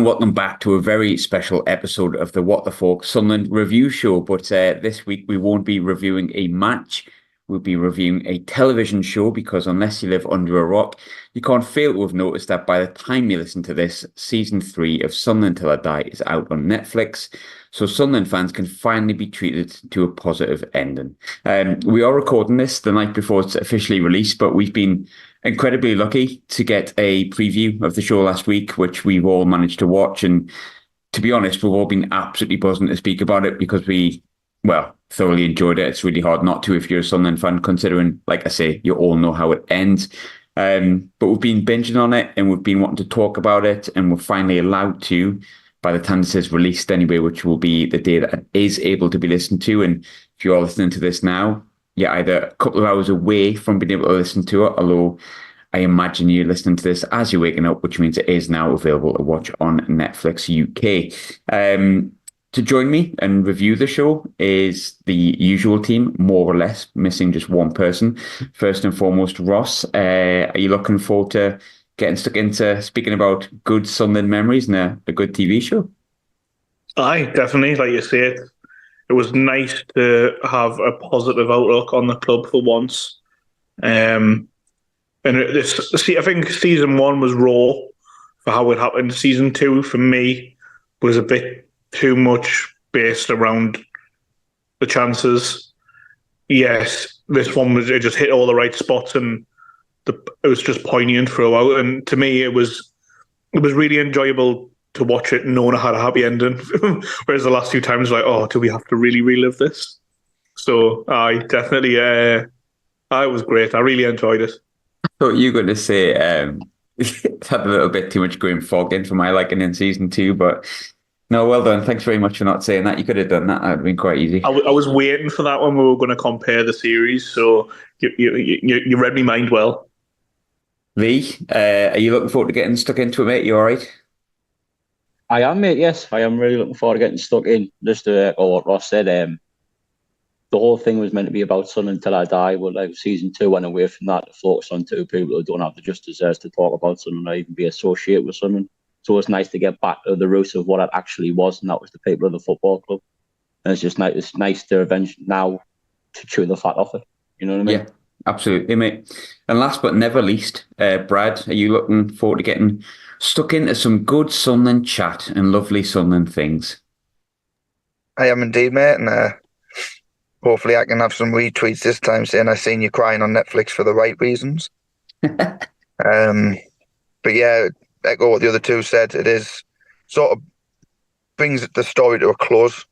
welcome back to a very special episode of the What the Falk Sunderland review show. But this week we won't be reviewing a match. We'll be reviewing a television show because unless you live under a rock, you can't fail to have noticed that by the time you listen to this, season 3 of Sunderland Till I Die is out on Netflix. So Sunderland fans can finally be treated to a positive ending. We are recording this the night before it's officially released, but we've been incredibly lucky to get a preview of the show last week, which we've all managed to watch. And to be honest, we've all been absolutely buzzing to speak about it because we thoroughly enjoyed it. It's really hard not to if you're a Sunderland fan, considering, like I say, you all know how it ends. But we've been binging on it and we've been wanting to talk about it, and we're finally allowed to by the time this is released anyway, which will be the day that it is able to be listened to. And if you are listening to this now, you're either a couple of hours away from being able to listen to it, although I imagine you're listening to this as you're waking up, which means it is now available to watch on Netflix UK. To join me and review the show is the usual team, more or less, missing just one person. First and foremost, Ross, are you looking forward to getting stuck into speaking about good Sunderland memories and a good TV show? Aye, definitely. Like you say, it was nice to have a positive outlook on the club for once. I think season 1 was raw for how it happened. Season 2, for me, was a bit too much based around the chances. Yes, this one it just hit all the right spots, and it was just poignant throughout. And to me, it was really enjoyable to watch it knowing it had a happy ending. Whereas the last few times, like, oh, do we have to really relive this? So I definitely, it was great. I really enjoyed it. I thought you were going to say it had a little bit too much green fog in for my liking in season 2, but no, well done. Thanks very much for not saying that. You could have done that. That would have been quite easy. I was waiting for that when we were going to compare the series, so you read me mind well. Lee, are you looking forward to getting stuck into it, mate? You all right? I am, mate, yes. I am really looking forward to getting stuck in. Just to echo what Ross said, the whole thing was meant to be about Sunderland Till I Die, but like season 2 went away from that to focus on 2 people who don't have the just deserves to talk about Sunderland or even be associated with Sunderland. So it's nice to get back to the roots of what it actually was, and that was the people of the football club. And it's just nice. It's nice to eventually now to chew the fat off it. You know what I mean? Yeah, absolutely, mate. And last but never least, Brad, are you looking forward to getting stuck into some good Sunderland chat and lovely Sunderland things? I am indeed, mate, and hopefully I can have some retweets this time saying I seen you crying on Netflix for the right reasons. But yeah, echo what the other two said. It is sort of brings the story to a close.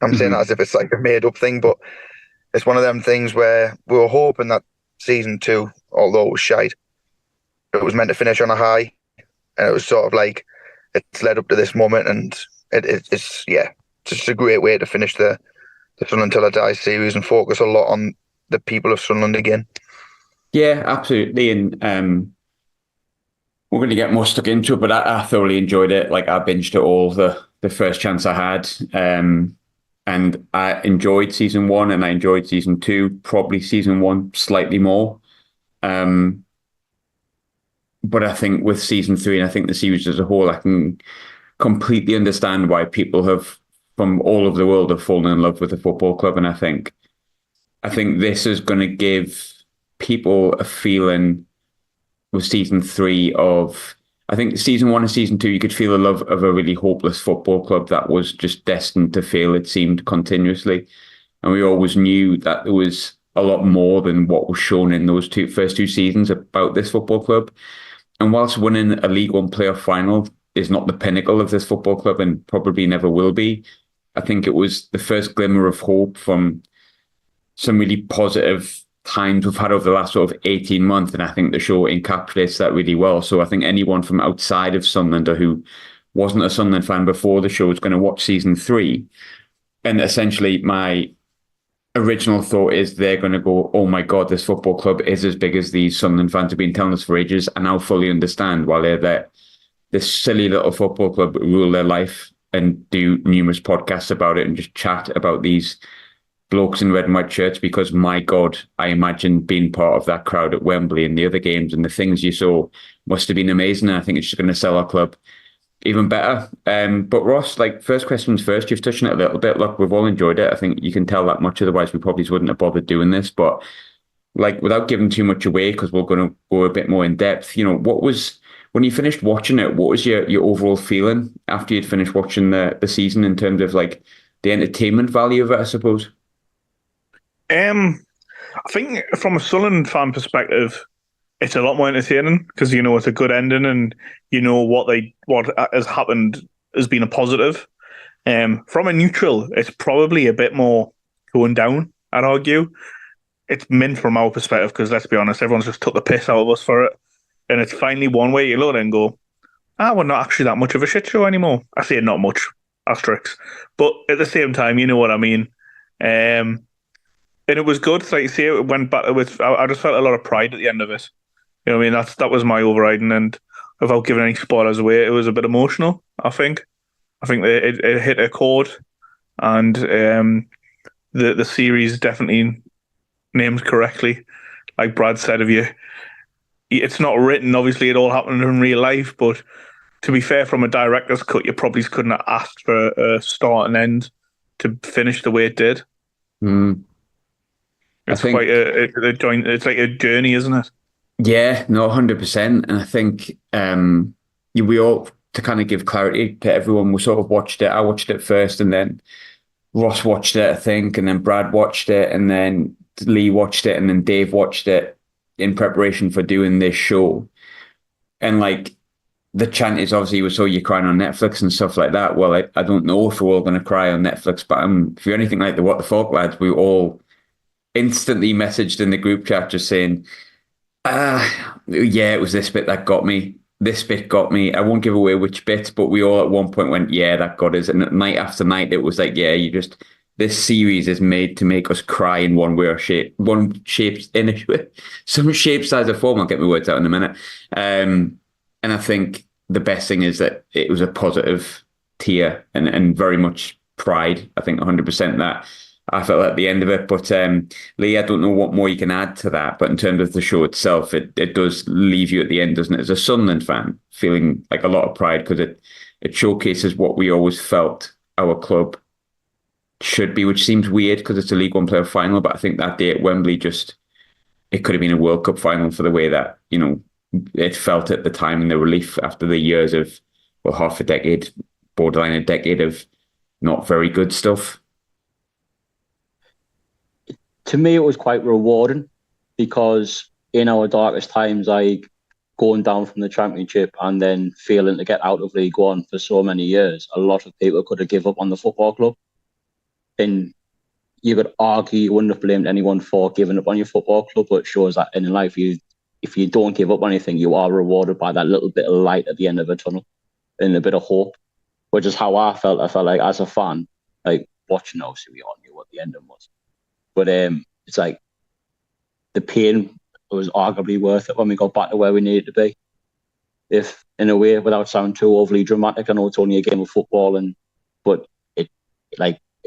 I'm saying that as if it's like a made-up thing, but it's one of them things where we were hoping that season 2, although it was shite, it was meant to finish on a high, and it was sort of like it's led up to this moment, and it's just a great way to finish the Sunderland Till I Die series and focus a lot on the people of Sunderland again. Yeah, absolutely, and we're going to get more stuck into it, but I thoroughly enjoyed it. Like, I binged it all the first chance I had. And I enjoyed season 1 and I enjoyed season 2, probably season 1 slightly more. But I think with season 3, and I think the series as a whole, I can completely understand why people from all over the world have fallen in love with the football club. And I think this is going to give people a feeling with season 3 of, I think season 1 and season 2, you could feel the love of a really hopeless football club that was just destined to fail, it seemed, continuously. And we always knew that there was a lot more than what was shown in those first two seasons about this football club. And whilst winning a League One playoff final is not the pinnacle of this football club and probably never will be, I think it was the first glimmer of hope from some really positive times we've had over the last sort of 18 months, and I think the show encapsulates that really well. So I think anyone from outside of Sunderland or who wasn't a Sunderland fan before the show is going to watch season 3, and essentially my original thought is they're going to go, oh my God, this football club is as big as these Sunderland fans have been telling us for ages, and now fully understand why they're there. This silly little football club rule their life and do numerous podcasts about it and just chat about these blokes in red and white shirts, because my God, I imagine being part of that crowd at Wembley and the other games and the things you saw must have been amazing. And I think it's just going to sell our club even better. But Ross, like first questions first, you've touched on it a little bit. Look, we've all enjoyed it. I think you can tell that much. Otherwise, we probably wouldn't have bothered doing this. But like, without giving too much away, because we're going to go a bit more in depth. What was when you finished watching it? What was your overall feeling after you'd finished watching the season in terms of like the entertainment value of it? I suppose. I think from a Sunderland fan perspective, it's a lot more entertaining because it's a good ending and what has happened has been a positive. From a neutral, it's probably a bit more going down, I'd argue. It's mint from our perspective because let's be honest, everyone's just took the piss out of us for it. And it's finally one way you look at it and go, we're not actually that much of a shit show anymore. I say not much, asterisks. But at the same time, you know what I mean. And it was good. Like you say, it went back with, I just felt a lot of pride at the end of it. You know what I mean? That was my overriding. And without giving any spoilers away, it was a bit emotional, I think. I think it hit a chord. And the series definitely named correctly. Like Brad said, it's not written, obviously it all happened in real life, but to be fair, from a director's cut, you probably couldn't have asked for a start and end to finish the way it did. It's quite a joint. It's like a journey, isn't it? Yeah, no, 100%. And I think we all, to kind of give clarity to everyone, we sort of watched it. I watched it first, and then Ross watched it, I think, and then Brad watched it, and then Lee watched it, and then Dave watched it in preparation for doing this show. And like the chant is obviously we saw you crying on Netflix and stuff like that. Well, I don't know if we're all going to cry on Netflix, but if you're anything like the What the Falk lads, we all instantly messaged in the group chat just saying, yeah, it was this bit that got me. This bit got me. I won't give away which bit, but we all at one point went, yeah, that got us. And night after night, it was like, yeah, this series is made to make us cry in one way or shape, some shape, size, or form. I'll get my words out in a minute. And I think the best thing is that it was a positive tear and very much pride. I think 100% that I felt at the end of it. But Lee, I don't know what more you can add to that. But in terms of the show itself, it does leave you at the end, doesn't it, as a Sunderland fan, feeling like a lot of pride because it showcases what we always felt our club should be, which seems weird because it's a League One player final. But I think that day at Wembley it could have been a World Cup final for the way that, it felt at the time, and the relief after the years of, half a decade, borderline a decade of not very good stuff. To me, it was quite rewarding because in our darkest times, like going down from the Championship and then failing to get out of League One for so many years, a lot of people could have given up on the football club. And you could argue you wouldn't have blamed anyone for giving up on your football club, but it shows that in life, if you don't give up on anything, you are rewarded by that little bit of light at the end of a tunnel and a bit of hope, which is how I felt. I felt like as a fan, like watching, obviously we all knew what the ending was. But it's like the pain was arguably worth it when we got back to where we needed to be. If, in a way, without sounding too overly dramatic, I know it's only a game of football, but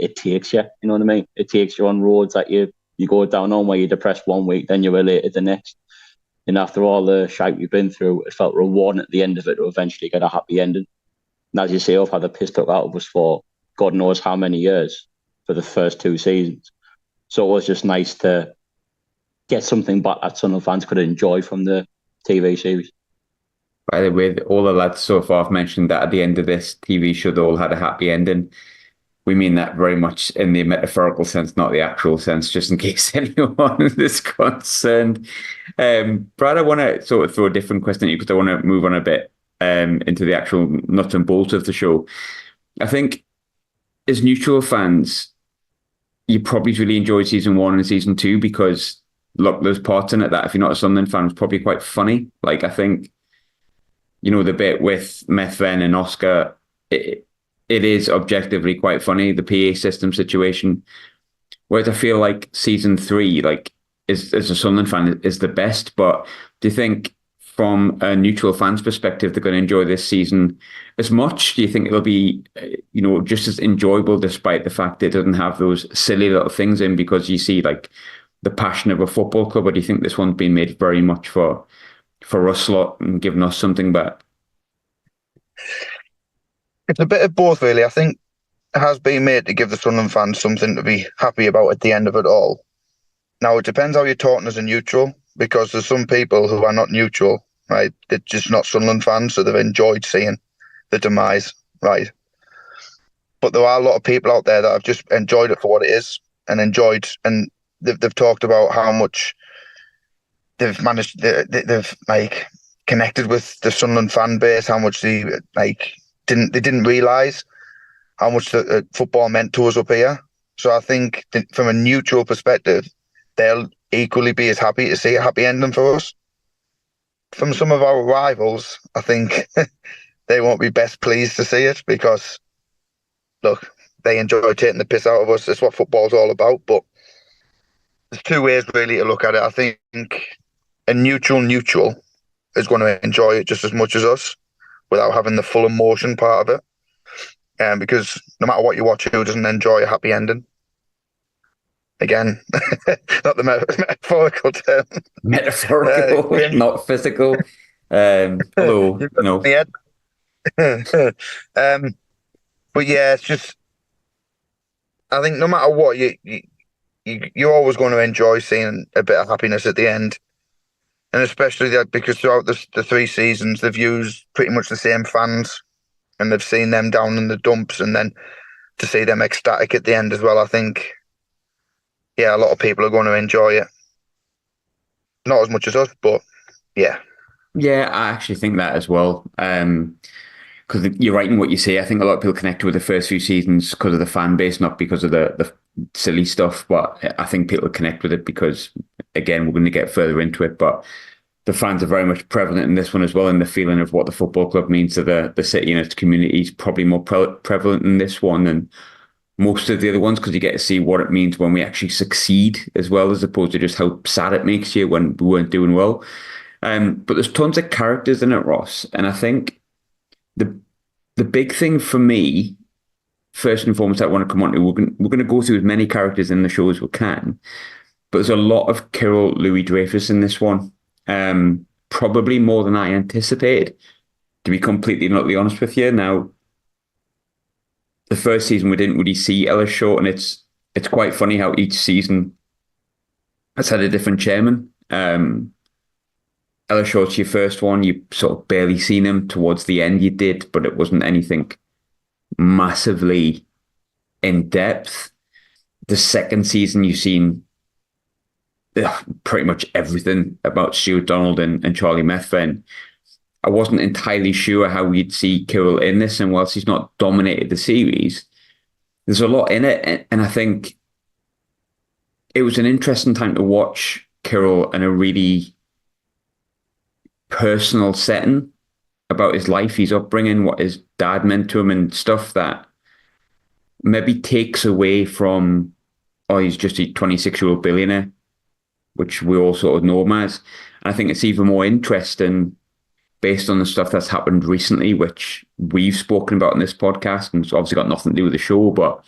it takes you, you know what I mean? It takes you on roads that you go down on where you're depressed one week, then you're elated the next. And after all the shite we've been through, it felt rewarding at the end of it to eventually get a happy ending. And as you say, I've had the piss took out of us for God knows how many years for the first 2 seasons. So it was just nice to get something back that Sunderland fans could enjoy from the TV series. By the way, all the lads so far have mentioned that at the end of this TV show, they all had a happy ending. We mean that very much in the metaphorical sense, not the actual sense, just in case anyone is concerned. Brad, I want to sort of throw a different question at you because I want to move on a bit into the actual nuts and bolts of the show. I think as neutral fans, you probably really enjoyed season 1 and season 2 because, look, there's parts in it that if you're not a Sunderland fan, was probably quite funny. Like, I think, the bit with Methven and Oscar, it is objectively quite funny, the PA system situation. Whereas I feel like season 3, like, as a Sunderland fan, is the best. But do you think from a neutral fan's perspective, they're going to enjoy this season as much? Do you think it'll be, just as enjoyable despite the fact it doesn't have those silly little things in because you see like the passion of a football club? Or do you think this one's been made very much for us lot and giving us something back? It's a bit of both, really. I think it has been made to give the Sunderland fans something to be happy about at the end of it all. Now, it depends how you're talking as a neutral, because there's some people who are not neutral, right? They're just not Sunderland fans, so they've enjoyed seeing the demise, right? But there are a lot of people out there that have just enjoyed it for what it is and they've talked about how much they've managed, they've like connected with the Sunderland fan base, how much they didn't realise how much the football meant to us up here. So I think from a neutral perspective, they'll equally be as happy to see a happy ending for us. From some of our rivals, I think they won't be best pleased to see it because, look, they enjoy taking the piss out of us. That's what football's all about. But there's two ways really to look at it. I think a neutral is going to enjoy it just as much as us without having the full emotion part of it. Because no matter what you watch, who doesn't enjoy a happy ending? Again, not the metaphorical term. Metaphorical, not physical. Although, you know. But yeah, it's just, I think no matter what, you're always going to enjoy seeing a bit of happiness at the end. And especially that because throughout the 3 seasons, they've used pretty much the same fans and they've seen them down in the dumps, and then to see them ecstatic at the end as well, I think, yeah, a lot of people are going to enjoy it. Not as much as us, but yeah. Yeah, I actually think that as well. Because you're right in what you say. I think a lot of people connect with the first few seasons because of the fan base, not because of the silly stuff. But I think people connect with it because, again, we're going to get further into it. But the fans are very much prevalent in this one as well, and the feeling of what the football club means to the city and its community is probably more prevalent in this one than most of the other ones, because you get to see what it means when we actually succeed as well, as opposed to just how sad it makes you when we weren't doing well. But there's tons of characters in it, Ross, and I think the big thing for me, first and foremost, I want to come on to, we're going to go through as many characters in the show as we can, but there's a lot of Kirill Louis-Dreyfus in this one. Probably more than I anticipated, to be completely and utterly honest with you. Now, the first season we didn't really see Ellis Short, and it's quite funny how each season has had a different chairman. Ellis Short's your first one, you sort of barely seen him. Towards the end you did, but it wasn't anything massively in depth. The second season you've seen pretty much everything about Stuart Donald and Charlie Methven. I wasn't entirely sure how we'd see Kirill in this, and whilst he's not dominated the series, there's a lot in it, and I think it was an interesting time to watch Kirill in a really personal setting about his life, his upbringing, what his dad meant to him, and stuff that maybe takes away from, oh, he's just a 26-year-old billionaire, which we all sort of know him as. And I think it's even more interesting based on the stuff that's happened recently, which we've spoken about in this podcast, and it's obviously got nothing to do with the show. But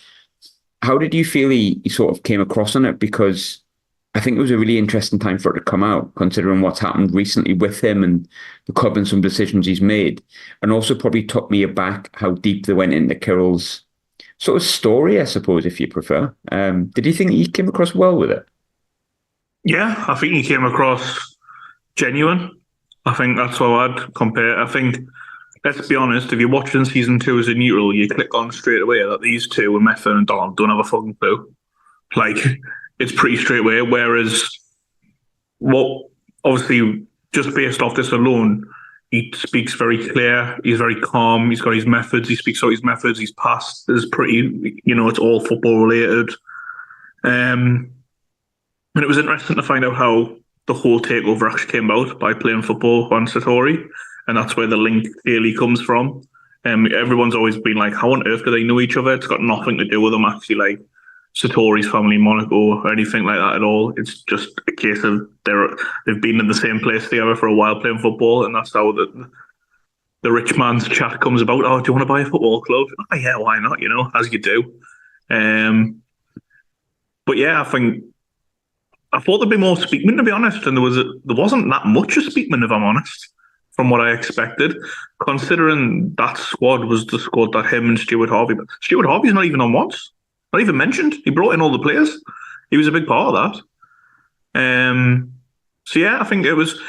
how did you feel he sort of came across on it? Because I think it was a really interesting time for it to come out, considering what's happened recently with him and the club and some decisions he's made. And also probably took me aback how deep they went into Kirill's sort of story, I suppose, if you prefer. Did you think he came across well with it? Yeah, I think he came across genuine. I think that's what I'd compare. I think, let's be honest, if you're watching season 2 as a neutral, you click on straight away that these two, with Methven and Donald, don't have a fucking clue. Like, it's pretty straight away. Whereas, what obviously, just based off this alone, he speaks very clear. He's very calm. He's got his methods. He speaks out his methods. His past is pretty, it's all football related. And it was interesting to find out how the whole takeover actually came about by playing football on Satori, and that's where the link clearly comes from. Everyone's always been like, how on earth do they know each other? It's got nothing to do with them actually, like Satori's family in Monaco or anything like that at all. It's just a case of they've been in the same place together for a while playing football, and that's how the rich man's chat comes about. Oh, do you want to buy a football club? Oh, yeah, why not? As you do. But yeah, I thought there'd be more Speakman, to be honest, and there wasn't that much of Speakman, if I'm honest. from what I expected, considering that squad was the squad that him and Stuart Harvey. Stuart Harvey's not even on once, not even mentioned. He brought in all the players. He was a big part of that. So yeah, I think it was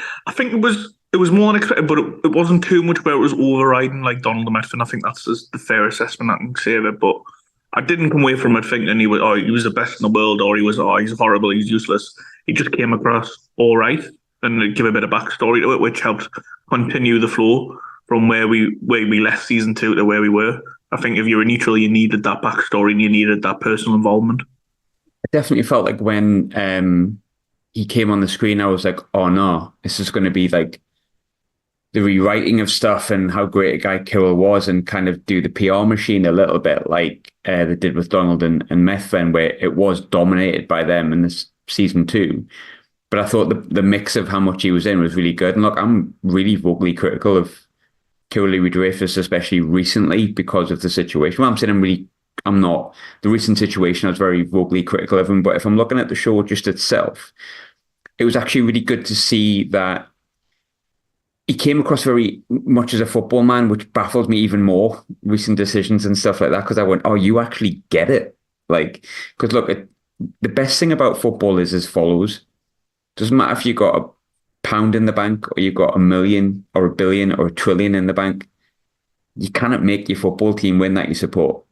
more unexpected, but it wasn't too much where it was overriding like Donald and Medford. I think that's the fair assessment I can say of it. But I didn't come away from it thinking he was the best in the world, or he's horrible, he's useless. He just came across all right and give a bit of backstory to it, which helped continue the flow from where we left season 2 to where we were. I think if you were neutral, you needed that backstory and you needed that personal involvement. I definitely felt like when he came on the screen, I was like, oh no, this is going to be like the rewriting of stuff and how great a guy Kirill was, and kind of do the PR machine a little bit like they did with Donald and Methven, where it was dominated by them in this season 2. But I thought the mix of how much he was in was really good. And look, I'm really vocally critical of Kirill Louis-Dreyfus, especially recently, because of the situation. Well, I'm saying I'm not. The recent situation, I was very vocally critical of him. But if I'm looking at the show just itself, it was actually really good to see that he came across very much as a football man, which baffled me even more, recent decisions and stuff like that, because I went, oh, you actually get it. Like, because look, the best thing about football is as follows. Doesn't matter if you got a pound in the bank or you've got a million or a billion or a trillion in the bank. You cannot make your football team win that you support.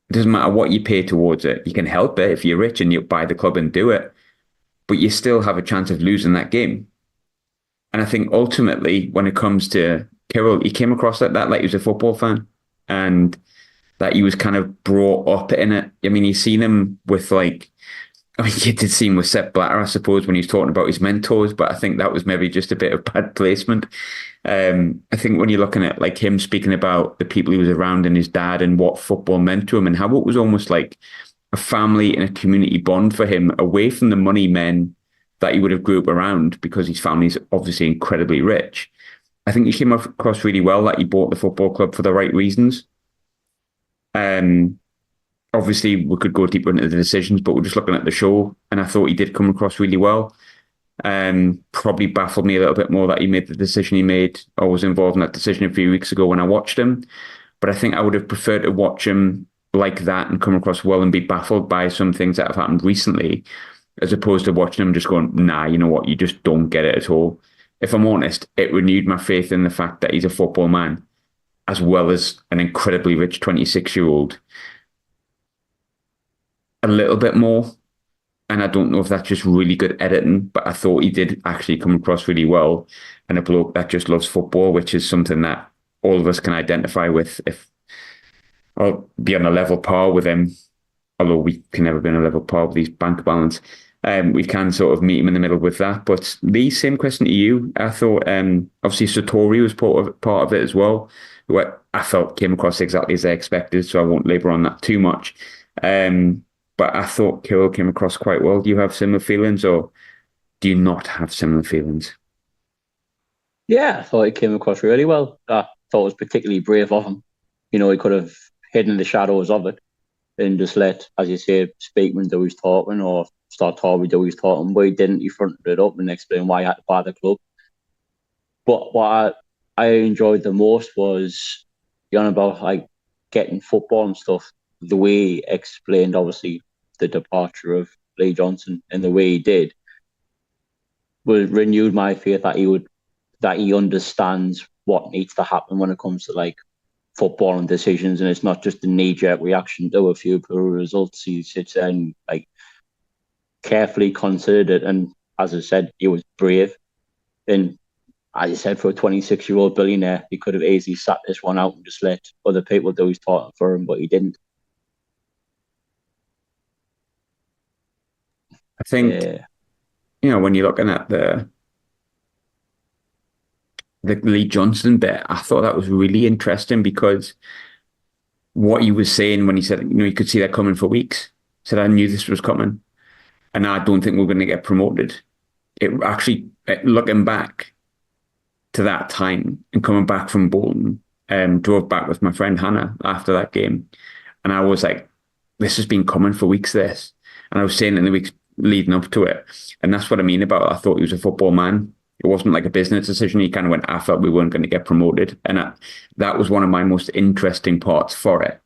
It doesn't matter what you pay towards it. You can help it if you're rich and you buy the club and do it, but you still have a chance of losing that game. And I think ultimately, when it comes to Kirill, he came across like that, like he was a football fan, and that he was kind of brought up in it. I mean, you've seen him with you did see him with Sepp Blatter, I suppose, when he was talking about his mentors, but I think that was maybe just a bit of bad placement. I think when you're looking at like him speaking about the people he was around and his dad and what football meant to him and how it was almost like a family and a community bond for him away from the money men that he would have grew up around, because his family's obviously incredibly rich. I think he came across really well, that he bought the football club for the right reasons. Obviously, we could go deeper into the decisions, but we're just looking at the show, and I thought he did come across really well. Probably baffled me a little bit more that he made the decision he made, or was involved in that decision a few weeks ago when I watched him. But I think I would have preferred to watch him like that and come across well and be baffled by some things that have happened recently, as opposed to watching him just going, nah, you know what, you just don't get it at all. If I'm honest, it renewed my faith in the fact that he's a football man, as well as an incredibly rich 26-year-old. A little bit more. And I don't know if that's just really good editing, but I thought he did actually come across really well. And a bloke that just loves football, which is something that all of us can identify with, or be on a level par with him. Although we can never be on a level par with his bank balance. We can sort of meet him in the middle with that. But the same question to you. I thought, obviously, Satori was part of it as well, who I felt came across exactly as I expected, so I won't labour on that too much. But I thought Kirill came across quite well. Do you have similar feelings, or do you not have similar feelings? Yeah, I thought he came across really well. I thought it was particularly brave of him. You know, he could have hidden in the shadows of it and just let, as you say, Speakman do his talking, or start Torby do his talking, but he didn't. He fronted it up and explained why he had to buy the club. But what I enjoyed the most was, about like getting football and stuff, the way he explained, obviously, the departure of Lee Johnson and the way he did renewed my faith that he understands what needs to happen when it comes to like football and decisions, and it's not just a knee-jerk reaction to a few poor results. He sits there and like carefully considered it, and as I said, he was brave. And as I said, for a 26-year-old billionaire, he could have easily sat this one out and just let other people do his talking for him, but he didn't. I think, when you're looking at the Lee Johnson bit, I thought that was really interesting, because what he was saying when he said, you could see that coming for weeks. He said, I knew this was coming, and I don't think we're going to get promoted. It actually, looking back to that time and coming back from Bolton, drove back with my friend Hannah after that game, and I was like, this has been coming for weeks, this. And I was saying in the weeks leading up to it, and that's what I mean about, I thought he was a football man, It wasn't like a business decision. He kind of went, I felt we weren't going to get promoted. And that was one of my most interesting parts for it.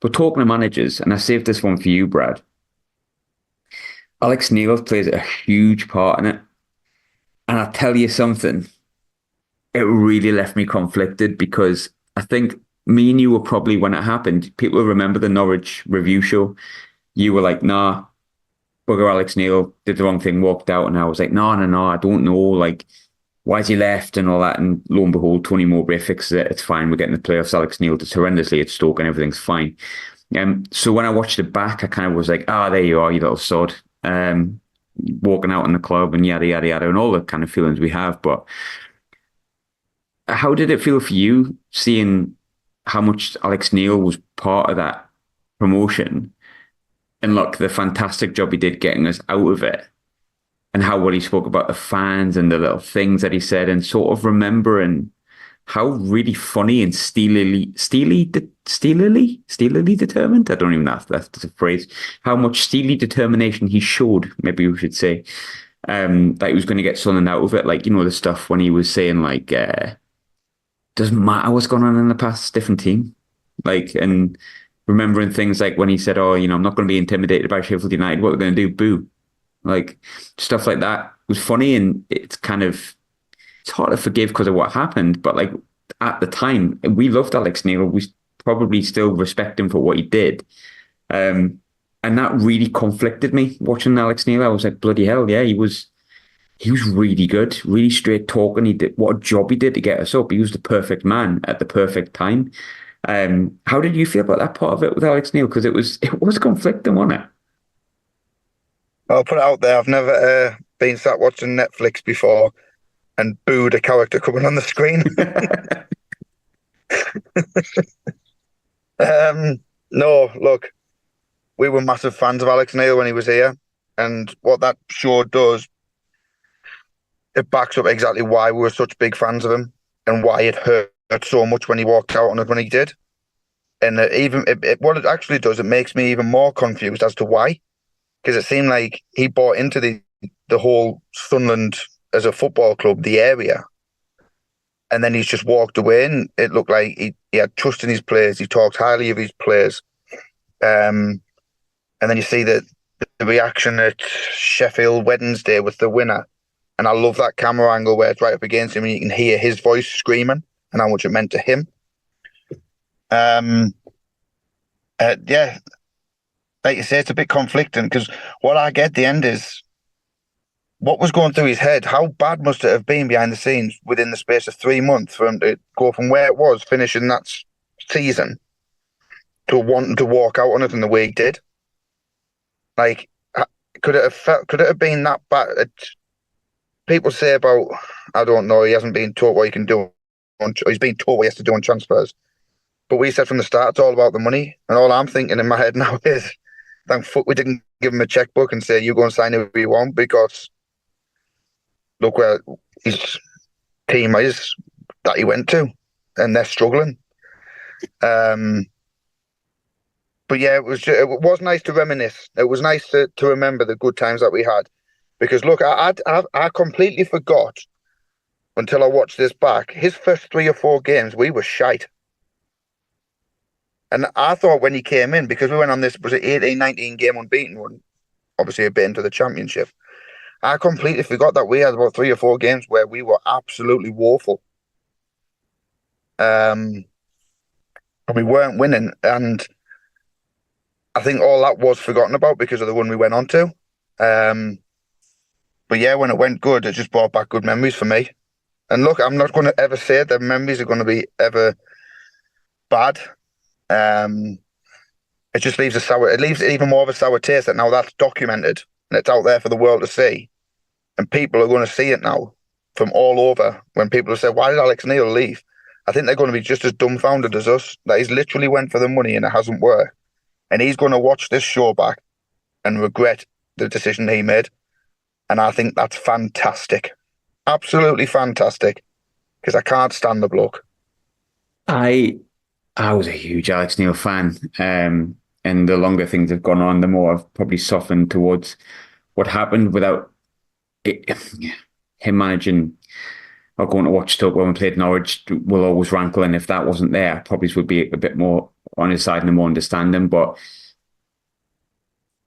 But talking to managers, and I saved this one for you, Brad, Alex Neil plays a huge part in it. And I'll tell you something, it really left me conflicted because I think me and you were probably, when it happened, people remember the Norwich review show. You were like, nah, bugger Alex Neil, did the wrong thing, walked out. And I was like, no, I don't know. Like, why's he left and all that? And lo and behold, Tony Mowbray fixes it. It's fine. We're getting the playoffs. Alex Neil does horrendously at Stoke and everything's fine. So when I watched it back, I kind of was like, there you are, you little sod. Walking out in the club and yada, yada, yada, and all the kind of feelings we have. But how did it feel for you seeing how much Alex Neil was part of that promotion? And look, the fantastic job he did getting us out of it, and how well he spoke about the fans and the little things that he said, and sort of remembering how really funny and steelily determined. I don't even know if that's a phrase. How much steely determination he showed, maybe we should say, that he was going to get something out of it. Like, the stuff when he was saying like, doesn't matter what's going on in the past, different team. Like, and remembering things like when he said, I'm not going to be intimidated by Sheffield United. What we're going to do, boo. Like, stuff like that was funny, and it's hard to forgive because of what happened. But like at the time, we loved Alex Neil. We probably still respect him for what he did. And that really conflicted me watching Alex Neil. I was like, bloody hell, yeah, he was really good, really straight talking. He did what a job he did to get us up. He was the perfect man at the perfect time. How did you feel about that part of it with Alex Neil? Because it was conflicting, wasn't it? I'll put it out there. I've never been sat watching Netflix before and booed a character coming on the screen. No, look, we were massive fans of Alex Neil when he was here, and what that show does, it backs up exactly why we were such big fans of him and why it hurt so much when he walked out on it when he did. And what it actually does, it makes me even more confused as to why, because it seemed like he bought into the whole Sunderland as a football club, the area, and then he's just walked away, and it looked like he had trust in his players. He talked highly of his players, and then you see the reaction at Sheffield Wednesday with the winner, and I love that camera angle where it's right up against him and you can hear his voice screaming and how much it meant to him. Yeah, like you say, it's a bit conflicting because what I get at the end is what was going through his head. How bad must it have been behind the scenes within the space of 3 months for him to go from where it was, finishing that season, to wanting to walk out on it in the way he did? Like, could it have been that bad? People say about, I don't know, he hasn't been taught what he can do. He's been taught what he has to do on transfers. But we said from the start, it's all about the money. And all I'm thinking in my head now is, thank fuck we didn't give him a checkbook and say, you go and sign whoever you want, because look where his team is that he went to, and they're struggling. But yeah, it was nice to reminisce. It was nice to remember the good times that we had. Because look, I completely forgot until I watched this back. His first 3 or 4 games, we were shite. And I thought when he came in, because we went on this, was it 18, 19 game unbeaten one, obviously a bit into the championship. I completely forgot that we had about 3 or 4 games where we were absolutely woeful. And we weren't winning. And I think all that was forgotten about because of the one we went on to. But yeah, when it went good, it just brought back good memories for me. And look, I'm not going to ever say that memories are going to be ever bad. It just leaves it leaves even more of a sour taste that now that's documented and it's out there for the world to see. And people are going to see it now from all over. When people say, why did Alex Neil leave? I think they're going to be just as dumbfounded as us, that he's literally went for the money and it hasn't worked. And he's going to watch this show back and regret the decision he made. And I think that's fantastic. Absolutely fantastic. Because I can't stand the bloke. I was a huge Alex Neil fan. And the longer things have gone on, the more I've probably softened towards what happened without him managing or going to watch Stoke when we played Norwich will always rankle. And if that wasn't there, I probably would be a bit more on his side and more understanding. But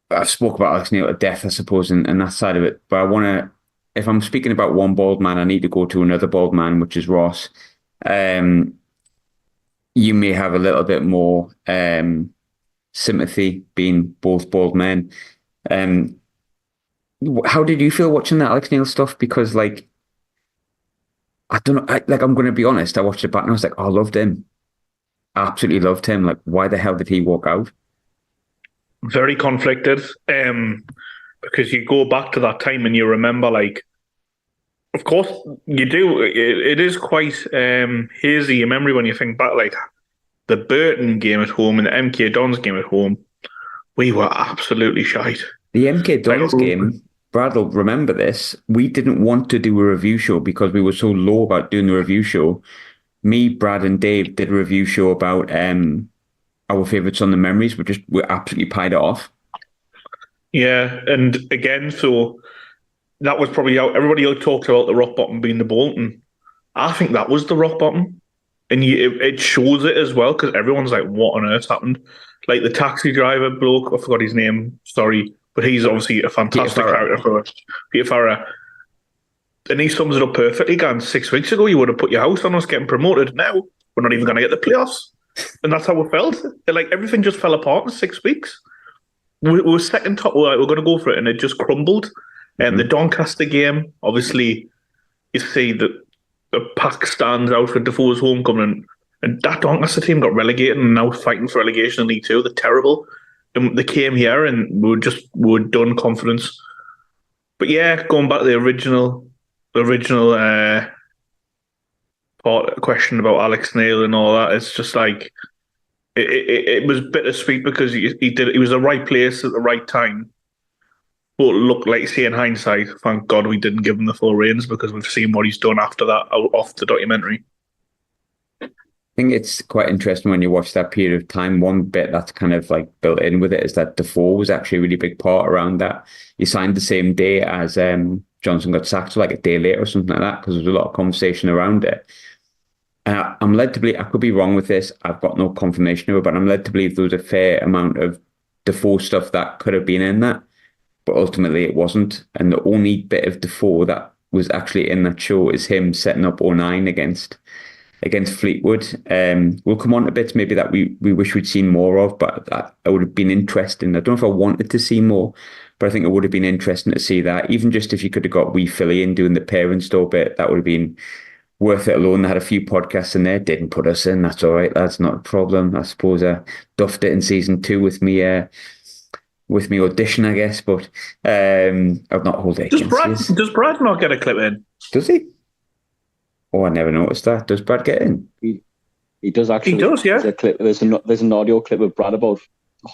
I've spoke about Alex Neil to death, I suppose, and that side of it. But I want to, if I'm speaking about one bald man, I need to go to another bald man, which is Ross. You may have a little bit more sympathy being both bald men. How did you feel watching that Alex Neil stuff? Because like, I don't know, I'm going to be honest. I watched it back and I was like, oh, I loved him. I absolutely loved him. Like, why the hell did he walk out? Very conflicted. Because you go back to that time and you remember, like, of course you do. It is quite hazy your memory when you think back, like the Burton game at home and the MK Dons game at home. We were absolutely shite. The MK Dons game, Brad will remember this. We didn't want to do a review show because we were so low about doing the review show. Me, Brad, and Dave did a review show about our favourites on the memories. We absolutely pied it off. Yeah, and again, so that was probably how everybody else talked about the rock bottom being the Bolton. I think that was the rock bottom. And it shows it as well, because everyone's like, what on earth happened? Like the taxi driver bloke, I forgot his name, sorry, but he's obviously a fantastic character for us. Peter Farrer. And he sums it up perfectly. Gone 6 weeks ago, you would have put your house on us getting promoted. Now, we're not even going to get the playoffs. And that's how it felt. Like everything just fell apart in 6 weeks. We were second top, we're going to go for it, and it just crumbled. And the Doncaster game, obviously, you see that the pack stands out for Defoe's homecoming, and that Doncaster team got relegated and now fighting for relegation in League Two. They're terrible. And they came here and we were done confidence. But yeah, going back to the original question about Alex Neil and all that, it's just like it was bittersweet because he was the right place at the right time. But look, like say in hindsight, thank God we didn't give him the full reins, because we've seen what he's done after that off the documentary. I think it's quite interesting when you watch that period of time. One bit that's kind of like built in with it is that Defoe was actually a really big part around that. He signed the same day as Johnson got sacked, so like a day later or something like that, because there was a lot of conversation around it. I'm led to believe, I could be wrong with this, I've got no confirmation of it, but I'm led to believe there was a fair amount of Defoe stuff that could have been in that, but ultimately it wasn't. And the only bit of Defoe that was actually in that show is him setting up 09 against Fleetwood. We'll come on to bits maybe that we wish we'd seen more of, but that would have been interesting. I don't know if I wanted to see more, but I think it would have been interesting to see that. Even just if you could have got wee Philly in doing the parent store bit, that would have been worth it alone. They had a few podcasts in there, didn't put us in. That's all right. That's not a problem. I suppose I duffed it in season 2 with me audition, I guess, but I've not hold it. Does Brad not get a clip in? Does he? Oh, I never noticed that. Does Brad get in? He does actually. He does, yeah. There's an audio clip of Brad about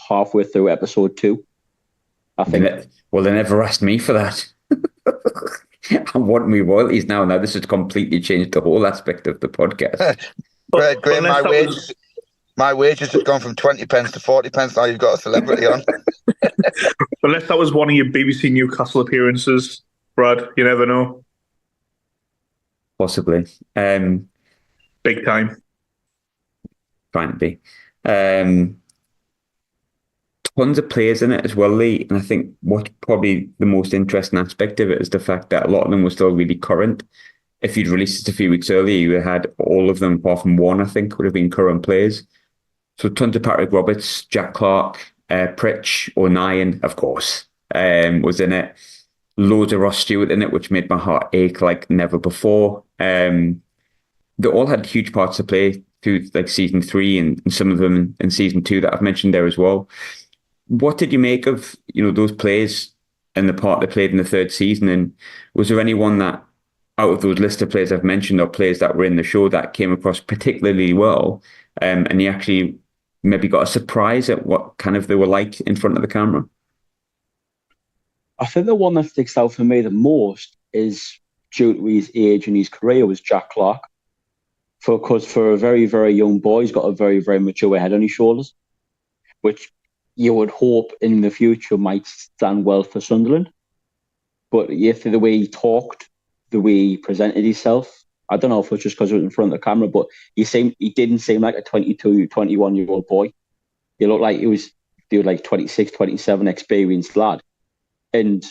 halfway through episode 2, I think. Well, they never asked me for that. I want me royalties now. Now this has completely changed the whole aspect of the podcast. Graham, my wages have gone from 20 pence to 40 pence. Now you've got a celebrity on. Unless that was one of your BBC Newcastle appearances, Brad, you never know. Possibly. Big time. Trying to be. Tons of players in it as well, Lee. And I think what's probably the most interesting aspect of it is the fact that a lot of them were still really current. If you'd released it a few weeks earlier, you had all of them, apart from one, I think, would have been current players. So tons of Patrick Roberts, Jack Clark, Pritch, O'Nien, of course, was in it. Loads of Ross Stewart in it, which made my heart ache like never before. They all had huge parts to play through like season 3 and some of them in season 2 that I've mentioned there as well. What did you make of those players and the part they played in the 3rd season? And was there anyone that, out of those list of players I've mentioned, or players that were in the show, that came across particularly well, and you actually maybe got a surprise at what kind of they were like in front of the camera? I think the one that sticks out for me the most is, due to his age and his career, was Jack Clark. Because for a very, very young boy, he's got a very, very mature head on his shoulders, which you would hope in the future might stand well for Sunderland. But if the way he talked, the way he presented himself, I don't know if it was just because it was in front of the camera, but he didn't seem like a 22, 21-year-old boy. He looked like he was 26, 27 experienced lad. And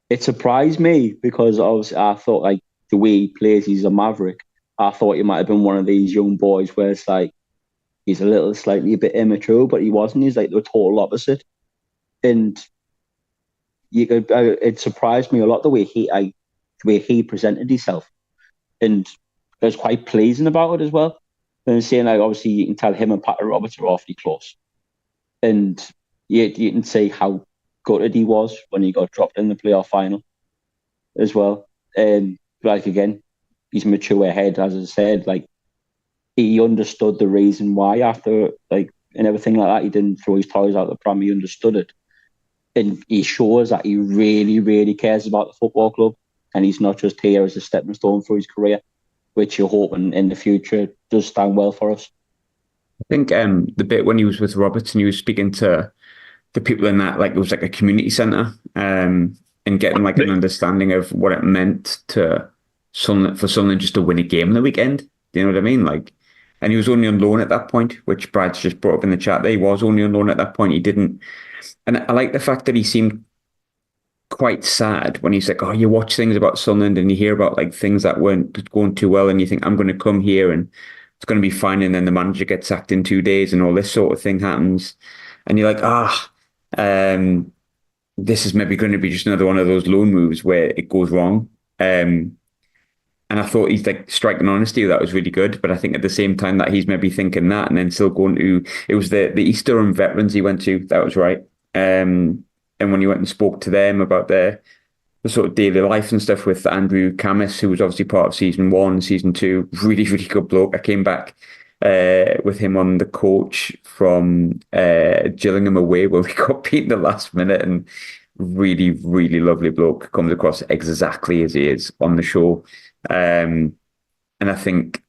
it surprised me because obviously I thought like the way he plays, he's a maverick. I thought he might have been one of these young boys where it's like he's slightly a bit immature, but he wasn't. He's like the total opposite. And it surprised me a lot the way he presented himself, and I was quite pleasing about it as well. And saying like obviously you can tell him and Patrick Roberts are awfully close, and you can see how gutted he was when he got dropped in the playoff final as well. And like again, he's mature ahead, as I said. Like he understood the reason why after like and everything like that. He didn't throw his toys out the pram. He understood it, and he shows that he really, really cares about the football club, and he's not just here as a stepping stone for his career, which you're hoping in the future does stand well for us. I think the bit when he was with Roberts and he was speaking to the people in that, like it was like a community centre, and getting like an understanding of what it meant to Sunderland, for Sunderland just to win a game on the weekend. Do you know what I mean? Like, and he was only on loan at that point, which Brad's just brought up in the chat. There, he was only on loan at that point. He didn't, and I like the fact that he seemed quite sad when he's like, "Oh, you watch things about Sunderland and you hear about like things that weren't going too well, and you think I'm going to come here and it's going to be fine, and then the manager gets sacked in 2 days and all this sort of thing happens, and you're like, this is maybe going to be just another one of those loan moves where it goes wrong." And I thought he's like striking honesty. That was really good. But I think at the same time that he's maybe thinking that and then still going to, it was the East Durham veterans he went to. That was right. And when he went and spoke to them about the sort of daily life and stuff with Andrew Camus, who was obviously part of season 1, season 2, really, really good bloke. I came back with him on the coach from Gillingham away where we got beat in the last minute, and really, really lovely bloke, comes across exactly as he is on the show. And I think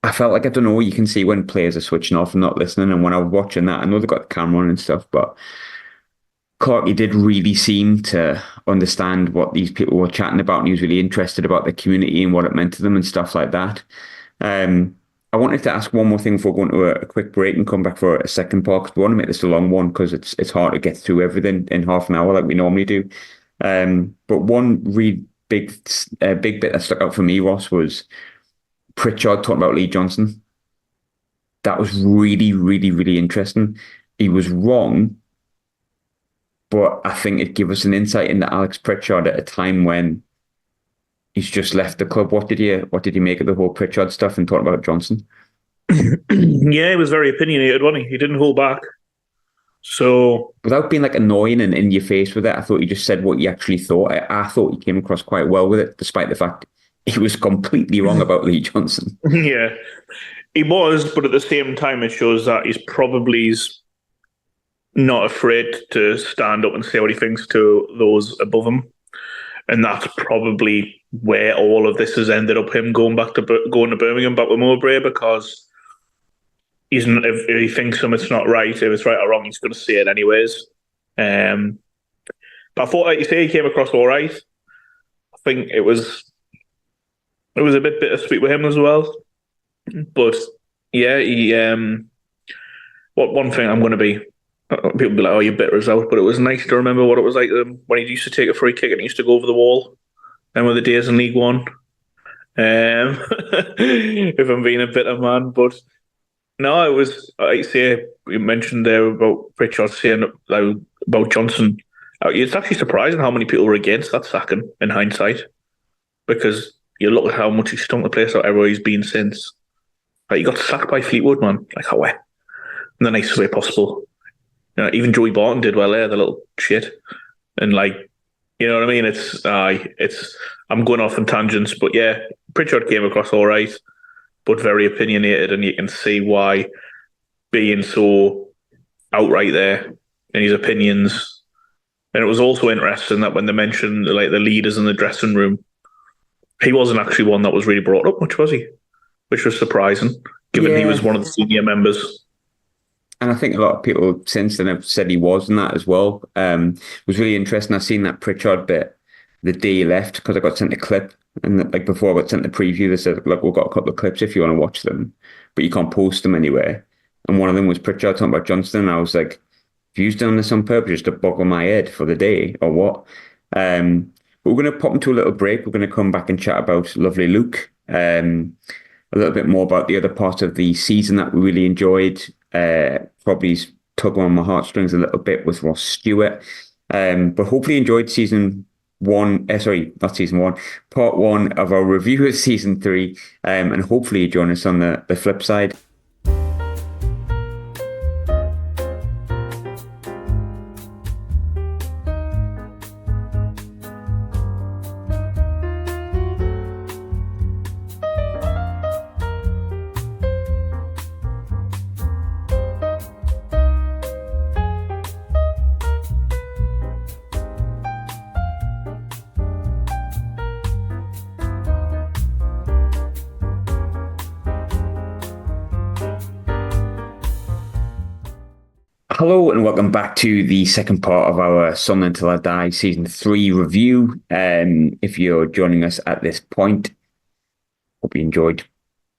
I felt like, I don't know, you can see when players are switching off and not listening. And when I was watching that, I know they got the camera on and stuff, but Clarkey did really seem to understand what these people were chatting about, and he was really interested about the community and what it meant to them and stuff like that. I wanted to ask one more thing before going to a quick break and come back for a second part, because we want to make this a long one because it's hard to get through everything in half an hour like we normally do. But one really big bit that stuck out for me, Ross, was Pritchard talking about Lee Johnson. That was really, really, really interesting. He was wrong, but I think it gave us an insight into Alex Pritchard at a time when he's just left the club. What did you make of the whole Pritchard stuff and talking about Johnson? Yeah, he was very opinionated, wasn't he? He didn't hold back. So without being like annoying and in your face with it, I thought he just said what he actually thought. I thought he came across quite well with it, despite the fact he was completely wrong about Lee Johnson. Yeah, he was, but at the same time, it shows that he's probably not afraid to stand up and say what he thinks to those above him. And that's probably where all of this has ended up, him going to Birmingham, back with Mowbray, because if he thinks something's not right, if it's right or wrong, he's going to say it anyways. But I thought, like you say, he came across all right. I think it was a bit bittersweet with him as well. But yeah, one thing I'm going to be, people will be like, "Oh, you're bitter as out," but it was nice to remember what it was like when he used to take a free kick and he used to go over the wall. And with the days in League One, if I'm being a bitter man, but no, it was, like you say, you mentioned there about Pritchard saying about Johnson. It's actually surprising how many people were against that sacking in hindsight, because you look at how much he stunk the place out everywhere he's been since. Like, he got sacked by Fleetwood, man. Like, how? In the nicest way possible. You know, even Joey Barton did well there, the little shit. And like, you know what I mean? I'm going off on tangents, but yeah, Pritchard came across all right, but very opinionated, and you can see why, being so outright there in his opinions. And it was also interesting that when they mentioned like the leaders in the dressing room, he wasn't actually one that was really brought up much, was he? Which was surprising, given he was one of the senior members. And I think a lot of people since then have said he was in that as well. It was really interesting. I've seen that Pritchard bit the day he left, because I got sent a clip, and like before I got sent the preview, they said, "Look, we've got a couple of clips if you want to watch them, but you can't post them anywhere." And one of them was Pritchard talking about Johnston. And I was like, "Have you done this on purpose just to boggle my head for the day, or what?" But we're going to pop into a little break. We're going to come back and chat about lovely Luke, a little bit more about the other part of the season that we really enjoyed. Probably tug on my heartstrings a little bit with Ross Stewart. But hopefully enjoyed season one. Sorry, not season one. Part one of our review of season 3. And hopefully you join us on the flip side. Hello and welcome back to the second part of our Sunderland Till I Die Season 3 review. If you're joining us at this point, hope you enjoyed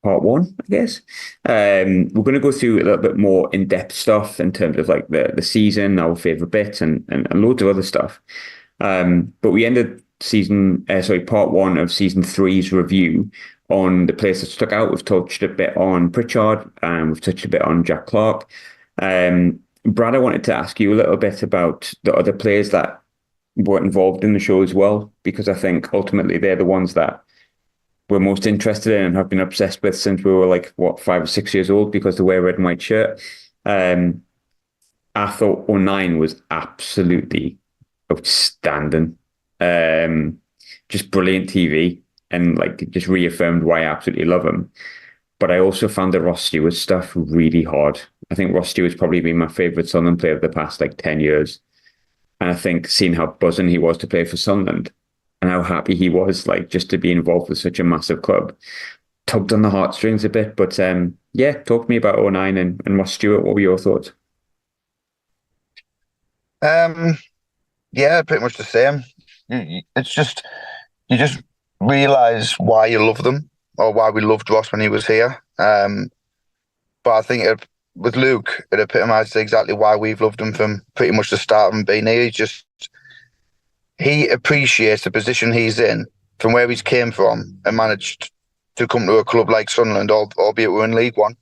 part 1, I guess. We're going to go through a little bit more in-depth stuff in terms of like the season, our favourite bits and loads of other stuff. But we ended part 1 of Season 3's review on the players that stuck out. We've touched a bit on Pritchard and we've touched a bit on Jack Clark. Brad, I wanted to ask you a little bit about the other players that were involved in the show as well, because I think ultimately they're the ones that we're most interested in and have been obsessed with since we were 5 or 6 years old because they wear a red and white shirt. I thought 09 was absolutely outstanding. Just brilliant TV and just reaffirmed why I absolutely love him. But I also found the Ross Stewart stuff really hard. I think Ross Stewart's probably been my favourite Sunderland player of the past 10 years. And I think seeing how buzzing he was to play for Sunderland and how happy he was just to be involved with such a massive club tugged on the heartstrings a bit. But talk to me about 09 and Ross Stewart. What were your thoughts? Pretty much the same. It's just, you just realise why you love them or why we loved Ross when he was here. But I think with Luke, it epitomises exactly why we've loved him from pretty much the start of him being here. He appreciates the position he's in from where he's came from and managed to come to a club like Sunderland, albeit we're in League One,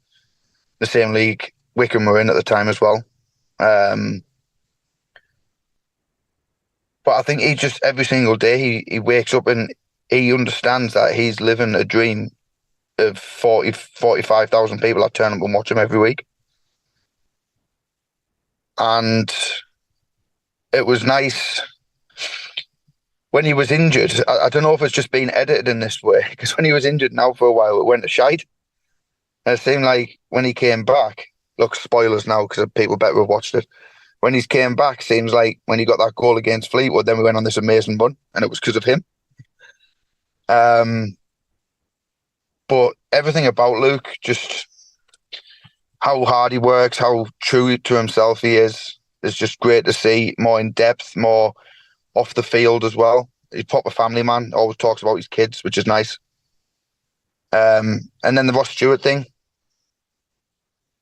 the same league Wycombe were in at the time as well. But I think he just, every single day, he wakes up and he understands that he's living a dream of 45,000 people that turn up and watch him every week. And it was nice when he was injured. I don't know if it's just been edited in this way, because when he was injured now for a while, it went to shite. And it seemed like when he came back, look, spoilers now because people better have watched it. When he came back, seems like when he got that goal against Fleetwood, then we went on this amazing run, and it was because of him. But everything about Luke, just how hard he works, how true to himself he is just great to see. More in depth, more off the field as well. He's a proper family man, always talks about his kids, which is nice. And then the Ross Stewart thing,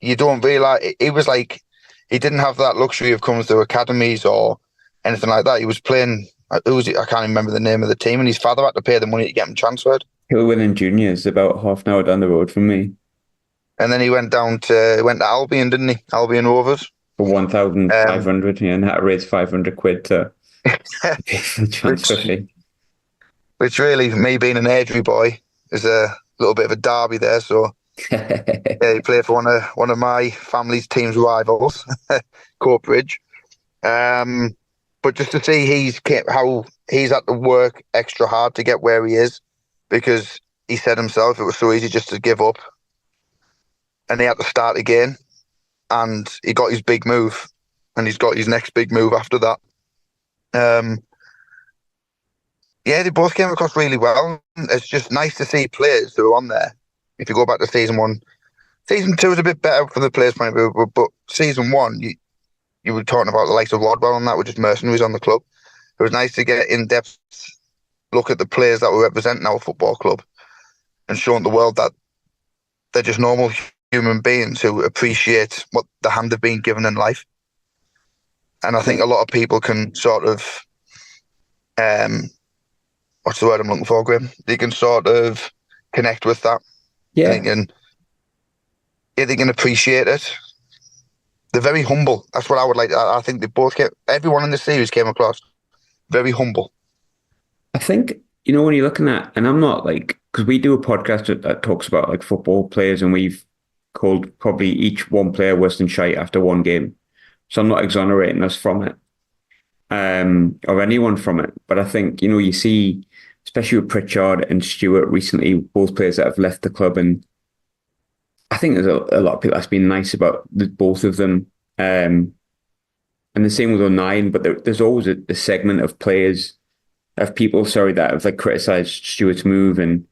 you don't realise, he didn't have that luxury of coming through academies or anything like that. He was playing, I can't even remember the name of the team, and his father had to pay the money to get him transferred. Hillwillen Juniors, about half an hour down the road from me. And then he went to Albion, didn't he? Albion Rovers. For 1,500, and had to raise 500 quid to pay for the transfer fee. Which really, me being an Airdrie boy, is a little bit of a derby there. So he played for one of my family's team's rivals, Courtbridge. But just to see how he's had to work extra hard to get where he is, because he said himself it was so easy just to give up, and he had to start again, and he got his big move, and he's got his next big move after that. They both came across really well. It's just nice to see players who are on there. If you go back to season 1, season 2 is a bit better from the players' point of view, but season 1, you were talking about the likes of Rodwell and that were just mercenaries on the club. It was nice to get in-depth look at the players that we represent in our football club and showing the world that they're just normal human beings who appreciate what the hand have been given in life. And I think a lot of people can sort of, what's the word I'm looking for, Graham? They can sort of connect with that. Yeah. They can appreciate it. They're very humble. That's what I would like. I think they both everyone in the series came across very humble. I think, when you're looking at, and I'm not like, because we do a podcast that talks about like football players, and we've called probably each one player worse than shite after one game. So I'm not exonerating us from it, or anyone from it. But I think, you see, especially with Pritchard and Stewart recently, both players that have left the club, and I think there's a lot of people that's been nice about both of them. And the same with O'Nien, but there's always a segment of people, that have like criticised Stewart's move and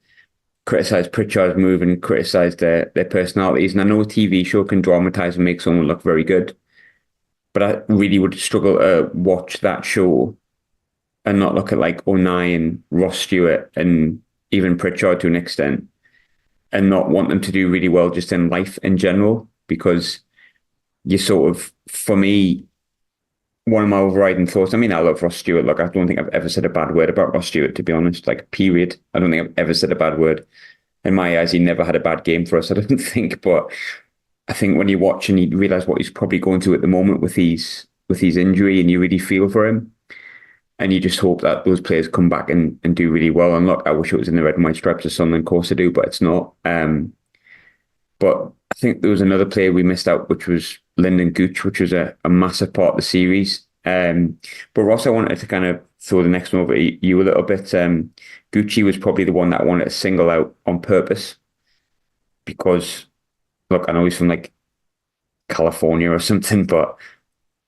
criticised Pritchard's move and criticised their personalities. And I know a TV show can dramatise and make someone look very good, but I really would struggle to watch that show and not look at like O'Nien, Ross Stewart, and even Pritchard to an extent, and not want them to do really well just in life in general, because you sort of, for me, one of my overriding thoughts, I mean, I love Ross Stewart. Look, I don't think I've ever said a bad word about Ross Stewart, to be honest, like, period. I don't think I've ever said a bad word. In my eyes, he never had a bad game for us, I don't think. But I think when you watch and you realise what he's probably going through at the moment with his injury, and you really feel for him, and you just hope that those players come back and do really well. And look, I wish it was in the red and white stripes of Sunderland, of course I do, but it's not. But I think there was another player we missed out, which was Lyndon Gooch, which was a massive part of the series. But Ross, I wanted to kind of throw the next one over at you a little bit. Gucci was probably the one that I wanted to single out on purpose, because, look, I know he's from like California or something, but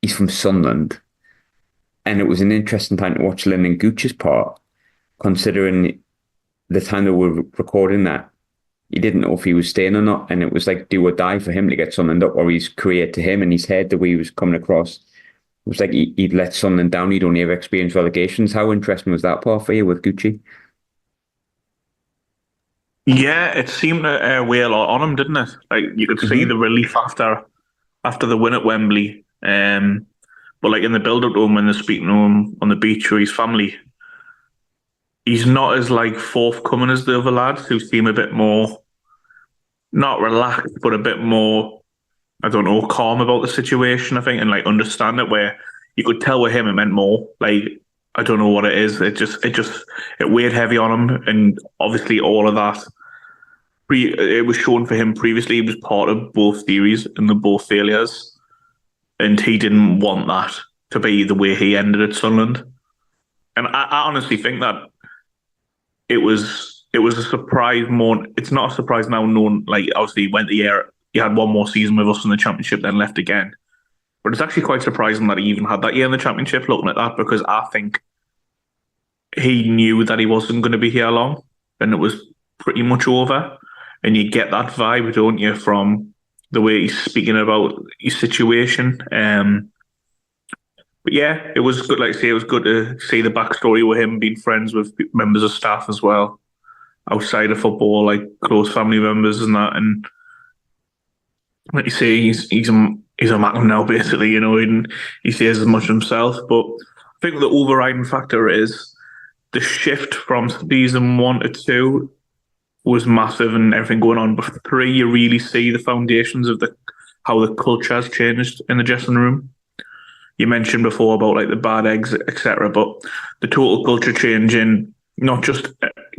he's from Sunderland. And it was an interesting time to watch Lyndon Gooch's part, considering the time that we were recording that. He didn't know if he was staying or not, and it was like do or die for him to get Sunderland up, or his career to him and his head, the way he was coming across. It was like he'd let Sunderland down. He'd only ever experienced relegations. How interesting was that part for you with Gucci? Yeah, it seemed to weigh a lot on him, didn't it? Like, you could see the relief after the win at Wembley. But like in the build-up to him, when they're speaking to him on the beach with his family, he's not as like forthcoming as the other lads, who seem a bit more, not relaxed, but a bit more, I don't know, calm about the situation, I think, and like understand it, where you could tell with him it meant more. Like, I don't know what it is. It weighed heavy on him, and obviously all of that. It was shown for him previously. He was part of both series and the both failures, and he didn't want that to be the way he ended at Sunderland. And I honestly think that it was a surprise more. It's not a surprise now, known, like, obviously he went the year, he had one more season with us in the Championship, then left again. But it's actually quite surprising that he even had that year in the Championship, looking at that, because I think he knew that he wasn't going to be here long, and it was pretty much over. And you get that vibe, don't you, from the way he's speaking about his situation. But yeah, it was good. Like I say, it was good to see the backstory with him being friends with members of staff as well, outside of football, like close family members and that. And like you say, he's a Macklem now, basically, and he says as much himself. But I think the overriding factor is the shift from season 1 to 2 was massive, and everything going on. But 3, you really see the foundations of how the culture has changed in the dressing room. You mentioned before about like the bad eggs, etc. But the total culture change in not just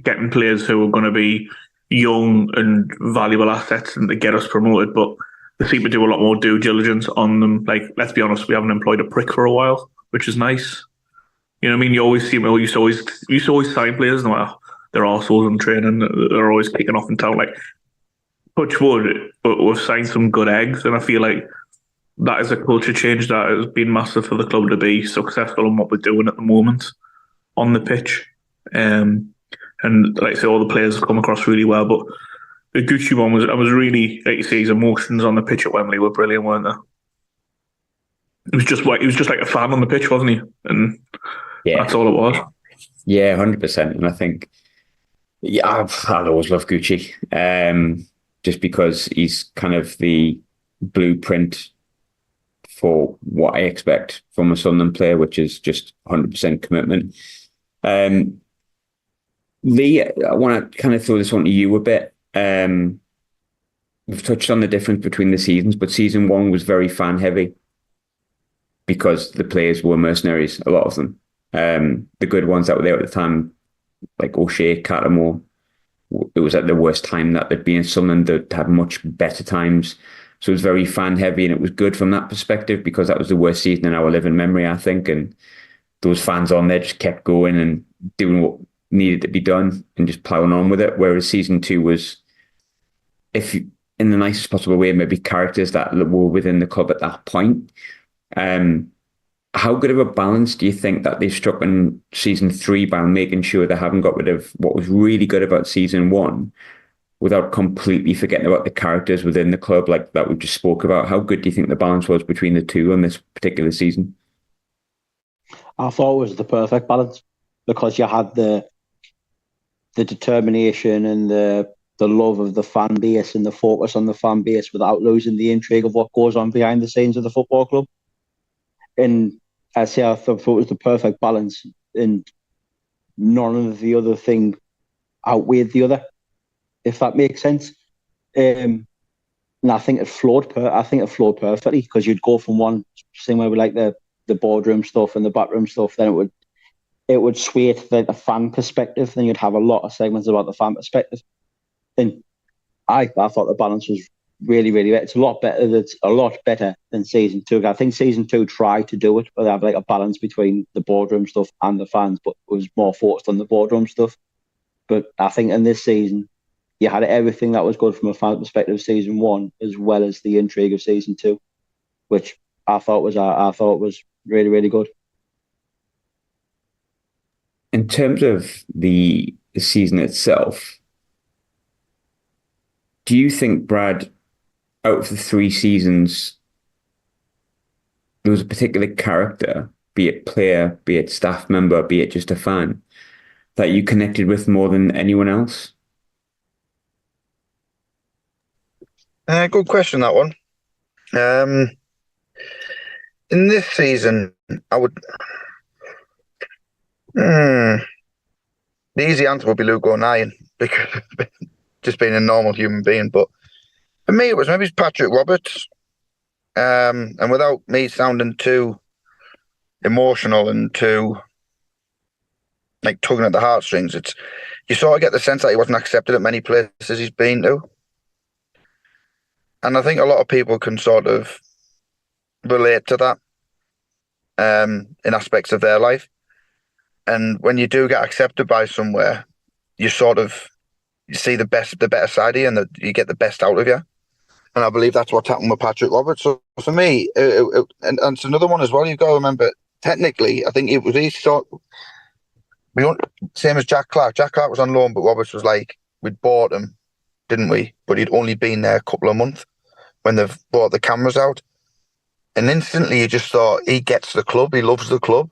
getting players who are going to be young and valuable assets and to get us promoted, but they seem to do a lot more due diligence on them. Like, let's be honest, we haven't employed a prick for a while, which is nice. You know what I mean? You used to always sign players and like, they're arseholes in training. They're always kicking off in town. Like, touch wood, but we've signed some good eggs, and I feel like that is a culture change that has been massive for the club to be successful in what we're doing at the moment on the pitch. And like I say, all the players have come across really well. But the Gucci one I was really, like you say, his emotions on the pitch at Wembley were brilliant, weren't they? He was just like a fan on the pitch, wasn't he? And yeah, that's all it was. Yeah, 100%. And I think, yeah, I'll always love Gucci, just because he's kind of the blueprint for what I expect from a Sunderland player, which is just 100% commitment. Um, Lee, I want to kind of throw this one to you a bit. We've touched on the difference between the seasons, but season one was very fan heavy because the players were mercenaries, a lot of them. The good ones that were there at the time, like O'Shea, Cattermore, it was at the worst time that they'd been in Sunderland. They'd had much better times. So it was very fan heavy, and it was good from that perspective because that was the worst season in our living memory, I think. And those fans on there just kept going and doing what needed to be done and just plowing on with it. Whereas season two was, if you, in the nicest possible way, maybe characters that were within the club at that point. How good of a balance do you think that they've struck in season three by making sure they haven't got rid of what was really good about season one without completely forgetting about the characters within the club like that we just spoke about? How good do you think the balance was between the two on this particular season? I thought it was the perfect balance because you had the determination and the love of the fan base and the focus on the fan base without losing the intrigue of what goes on behind the scenes of the football club. And I thought it was the perfect balance, and none of the other thing outweighed the other, if that makes sense. And I think it flowed. I think it flowed perfectly because you'd go from one thing where we like the boardroom stuff and the backroom stuff, then it would sway to the fan perspective. Then you'd have a lot of segments about the fan perspective, and I thought the balance was really, really better. It's a lot better. It's a lot better than season two. I think season two tried to do it, but they have like a balance between the boardroom stuff and the fans, but it was more focused on the boardroom stuff. But I think in this season, you had everything that was good from a fan perspective of season one, as well as the intrigue of season two, which I thought was really, really good. In terms of the season itself, do you think, Brad, out of the three seasons, there was a particular character, be it player, be it staff member, be it just a fan, that you connected with more than anyone else? Good question, that one. In this season, I would. The easy answer would be Luke O'Nien because just being a normal human being. But for me, it was maybe Patrick Roberts. And without me sounding too emotional and too like tugging at the heartstrings, it's you sort of get the sense that he wasn't accepted at many places he's been to. And I think a lot of people can sort of relate to that in aspects of their life. And when you do get accepted by somewhere, you sort of you see the better side of you, and you get the best out of you. And I believe that's what's happened with Patrick Roberts. So for me, and it's another one as well. You've got to remember, technically, I think it was same as Jack Clark. Jack Clark was on loan, but Roberts was like, we'd bought him, didn't we? But he'd only been there a couple of months when they've brought the cameras out. And instantly you just thought, he gets the club, he loves the club,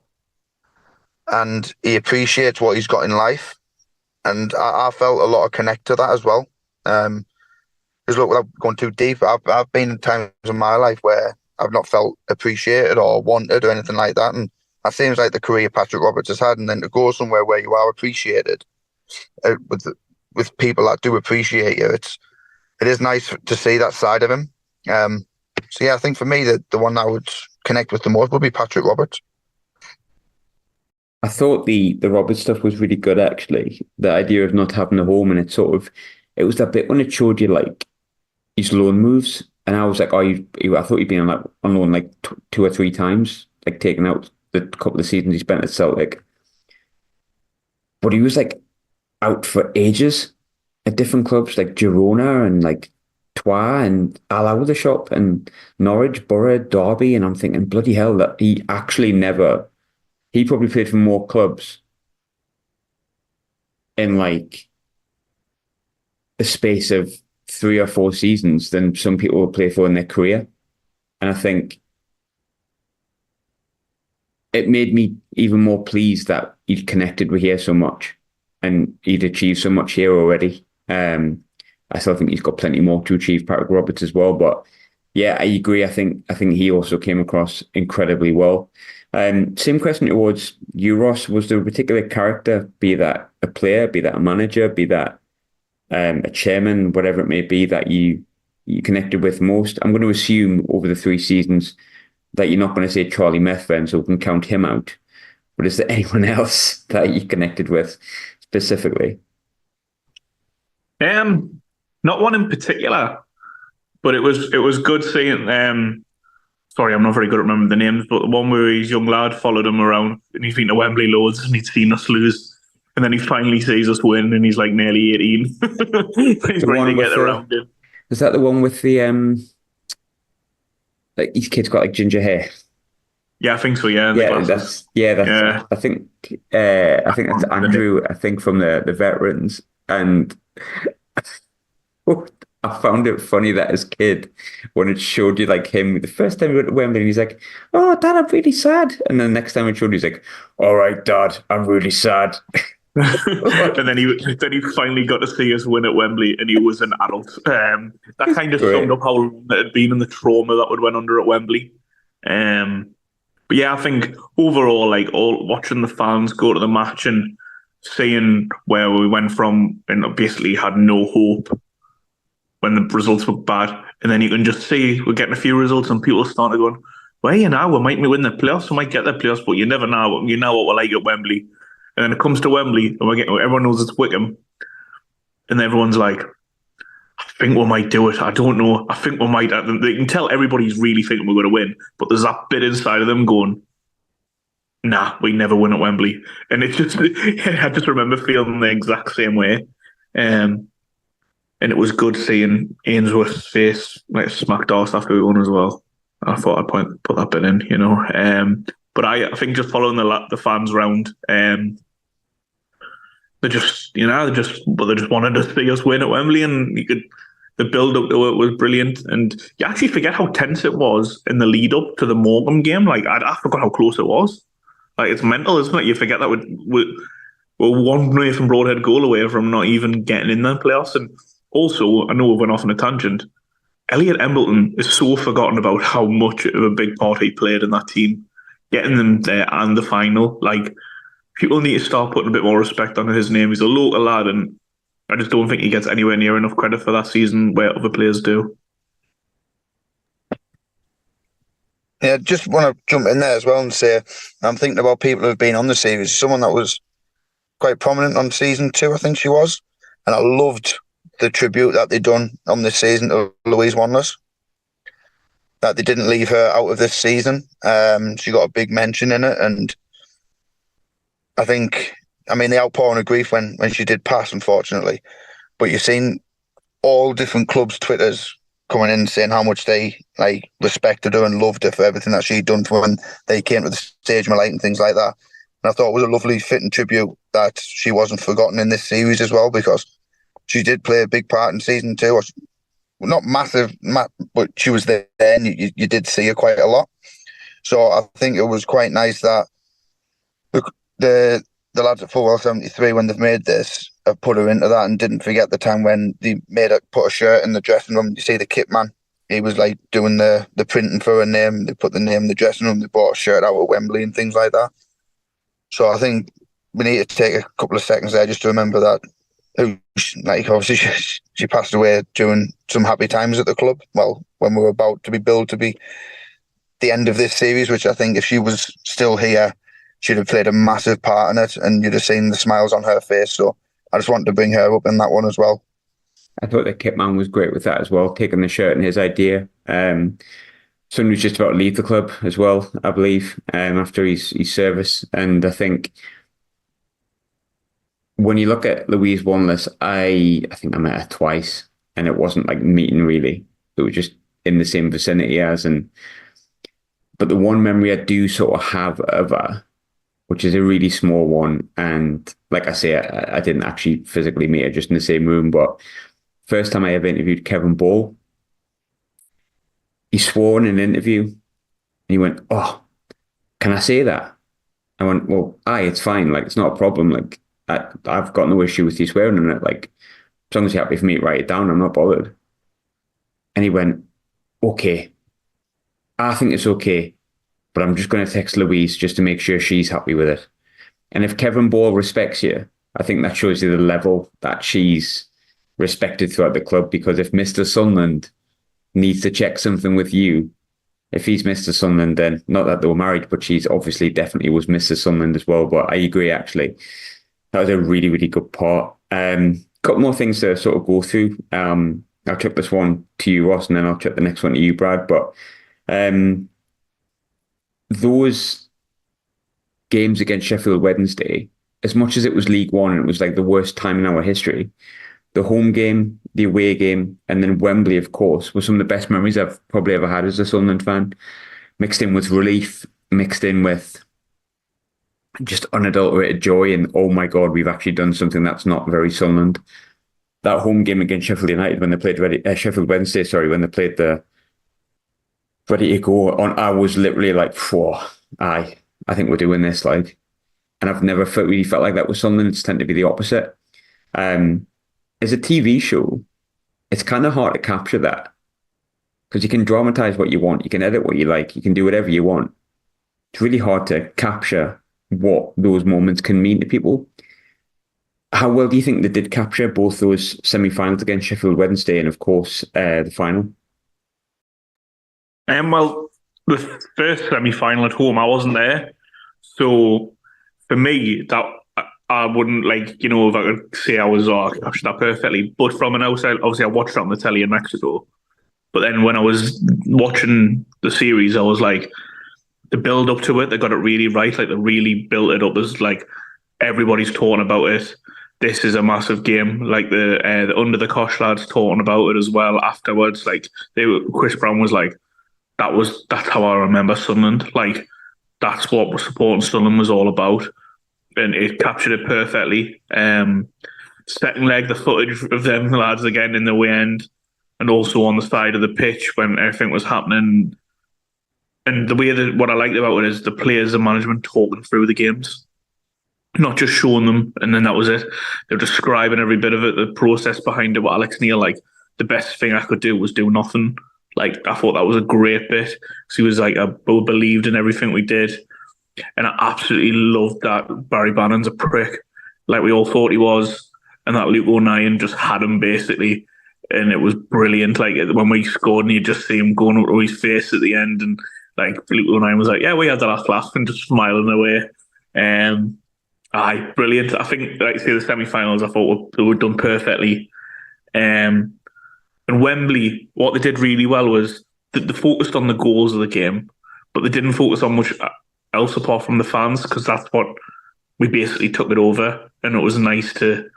and he appreciates what he's got in life. And I felt a lot of connect to that as well. Because look, without going too deep, I've been in times in my life where I've not felt appreciated or wanted or anything like that. And that seems like the career Patrick Roberts has had. And then to go somewhere where you are appreciated with people that do appreciate you, it is nice to see that side of him. So yeah, I think for me, the one I would connect with the most would be Patrick Roberts. I thought the Roberts stuff was really good, actually. The idea of not having a home, and it was that bit when it showed you like his loan moves, and I was like, I thought he'd been on loan like two or three times, like taking out the couple of seasons he spent at Celtic. But he was like out for ages at different clubs, like Girona and like Troyes and Aldershot and Norwich, Borough, Derby, and I'm thinking, bloody hell, that he actually never. He probably played for more clubs in like the space of 3 or 4 seasons than some people will play for in their career. And I think it made me even more pleased that he'd connected with here so much and he'd achieved so much here already. I still think he's got plenty more to achieve, Patrick Roberts as well. But yeah, I agree. I think he also came across incredibly well. Same question towards you, Ross. Was there a particular character, be that a player, be that a manager, be that a chairman, whatever it may be, that you connected with most? I'm going to assume over the 3 seasons that you're not going to say Charlie Methven, so we can count him out. But is there anyone else that you connected with specifically? Not one in particular, but it was good seeing. Sorry, I'm not very good at remembering the names, but the one where his young lad followed him around and he's been to Wembley loads and he'd seen us lose. And then he finally sees us win and he's like nearly 18. He's ready to get around it. Is that the one with the like his kid's got like ginger hair? Yeah, I think so. Yeah, that's I think that's Andrew. I think from the veterans, and I found it funny that as kid, when it showed you like him the first time we went to Wembley, and he's like, "Oh, Dad, I'm really sad," and then the next time it showed, he's like, "All right, Dad, I'm really sad." And then he finally got to see us win at Wembley, and he was an adult. That kind of summed up how long it had been and the trauma that would went under at Wembley. But yeah, I think overall, like watching the fans go to the match and seeing where we went from and basically had no hope when the results were bad, and then you can just see we're getting a few results and people starting going, well, you know, we might win the playoffs, we might get the playoffs, but you never know. You know what we're like at Wembley. And then it comes to Wembley, and everyone knows it's Wickham, and everyone's like, I think we might do it. I don't know. I think we might. They can tell everybody's really thinking we're going to win, but there's that bit inside of them going, nah, we never win at Wembley. And it's just, I just remember feeling the exact same way. And it was good seeing Ainsworth's face like smacked off after we won as well. I thought I'd put that bit in, you know. But I think just following the fans round, they just wanted to see us win at Wembley, and the build up to it was brilliant. And you actually forget how tense it was in the lead up to the Morecambe game. Like I forgot how close it was. Like it's mental, isn't it? You forget that we're one way from Broadhead goal away from not even getting in the playoffs. And also, I know we went off on a tangent. Elliot Embleton is so forgotten about how much of a big part he played in that team, getting them there and the final. Like, people need to start putting a bit more respect on his name. He's a local lad, and I just don't think he gets anywhere near enough credit for that season where other players do. Yeah, just want to jump in there as well and say, I'm thinking about people who have been on the series. Someone that was quite prominent on season 2, I think she was, and I loved the tribute that they done on this season to Louise Wanless. That they didn't leave her out of this season. She got a big mention in it, and I think, the outpouring of grief when she did pass, unfortunately. But you've seen all different clubs' Twitters coming in saying how much they respected her and loved her for everything that she'd done for when they came to the stage of light and things like that. And I thought it was a lovely fitting tribute that she wasn't forgotten in this series as well, because she did play a big part in season 2. Not massive, but she was there and you did see her quite a lot. So I think it was quite nice that the lads at Football 73, when they've made this, have put her into that and didn't forget the time when they made her put a shirt in the dressing room. You see the kit man, he was like doing the printing for her name. They put the name in the dressing room, they bought a shirt out at Wembley and things like that. So I think we need to take a couple of seconds there just to remember that obviously she passed away during some happy times at the club. Well, when we were about to be billed to be the end of this series, which I think if she was still here, she'd have played a massive part in it, and you'd have seen the smiles on her face. So I just wanted to bring her up in that one as well. I thought the kit man was great with that as well, taking the shirt and his idea. Son was just about to leave the club as well, I believe, after his service. And I think when you look at Louise Wanless, I think I met her twice, and it wasn't like meeting really. It was just in the same vicinity as. But the one memory I do sort of have of her, which is a really small one, and like I say, I didn't actually physically meet her, just in the same room. But first time I ever interviewed Kevin Ball, he swore in an interview, and he went, "Oh, can I say that?" I went, well, aye, it's fine. Like, it's not a problem. Like, I've got no issue with you swearing in it. Like, as long as you're happy for me to write it down, I'm not bothered. And he went, okay, I think it's okay, but I'm just going to text Louise just to make sure she's happy with it. And if Kevin Ball respects you, I think that shows you the level that she's respected throughout the club. Because if Mr. Sunderland needs to check something with you, if he's Mr. Sunderland, then not that they were married, but she's obviously definitely was Mr. Sunderland as well. But I agree, actually. That was a really, really good part. Couple more things to sort of go through. I'll chuck this one to you, Ross, and then I'll chuck the next one to you, Brad. But those games against Sheffield Wednesday, as much as it was League One and it was like the worst time in our history, the home game, the away game, and then Wembley, of course, were some of the best memories I've probably ever had as a Sunderland fan. Mixed in with relief, mixed in with just unadulterated joy, and oh my God, we've actually done something that's not very Sunderland. That home game against Sheffield United when they played Sheffield Wednesday, sorry, when they played the ready to go on, I was literally like, whoa, I think we're doing this, like, and I've never really felt like that with Sunderland. It's tended to be the opposite. As a TV show, it's kind of hard to capture that because you can dramatize what you want, you can edit what you like, you can do whatever you want. It's really hard to capture what those moments can mean to people. How well do you think they did capture both those semi-finals against Sheffield Wednesday and, of course, the final? Well, the first semi-final at home, I wasn't there. So for me, that I wouldn't like, if I could say I captured that perfectly. But from an outside, obviously I watched it on the telly in Mexico. But then when I was watching the series, I was like, the build up to it, they got it really right. Like they really built it up as like everybody's talking about it. This is a massive game. Like the Under the Kosh lads talking about it as well afterwards. Like Chris Brown was like, that's how I remember Sunderland. Like that's what supporting Sunderland was all about, and it captured it perfectly. Second leg, the footage of them lads again in the way end, and also on the side of the pitch when everything was happening. And the way that what I liked about it is the players and management talking through the games, not just showing them and then that was it. They're describing every bit of it, the process behind it. What Alex Neil, like, the best thing I could do was do nothing. Like, I thought that was a great bit. So he was like, I believed in everything we did. And I absolutely loved that Barry Bannon's a prick, like we all thought he was. And that Luke O'Nien just had him basically. And it was brilliant. Like, when we scored and you just see him going up to his face at the end. And like, Luke O'Nien was like, yeah, we had the last laugh and just smiling away. Brilliant. I think, like, say the semi-finals, I thought were done perfectly. And Wembley, what they did really well was that they focused on the goals of the game, but they didn't focus on much else apart from the fans, because that's what we basically took it over. And it was nice to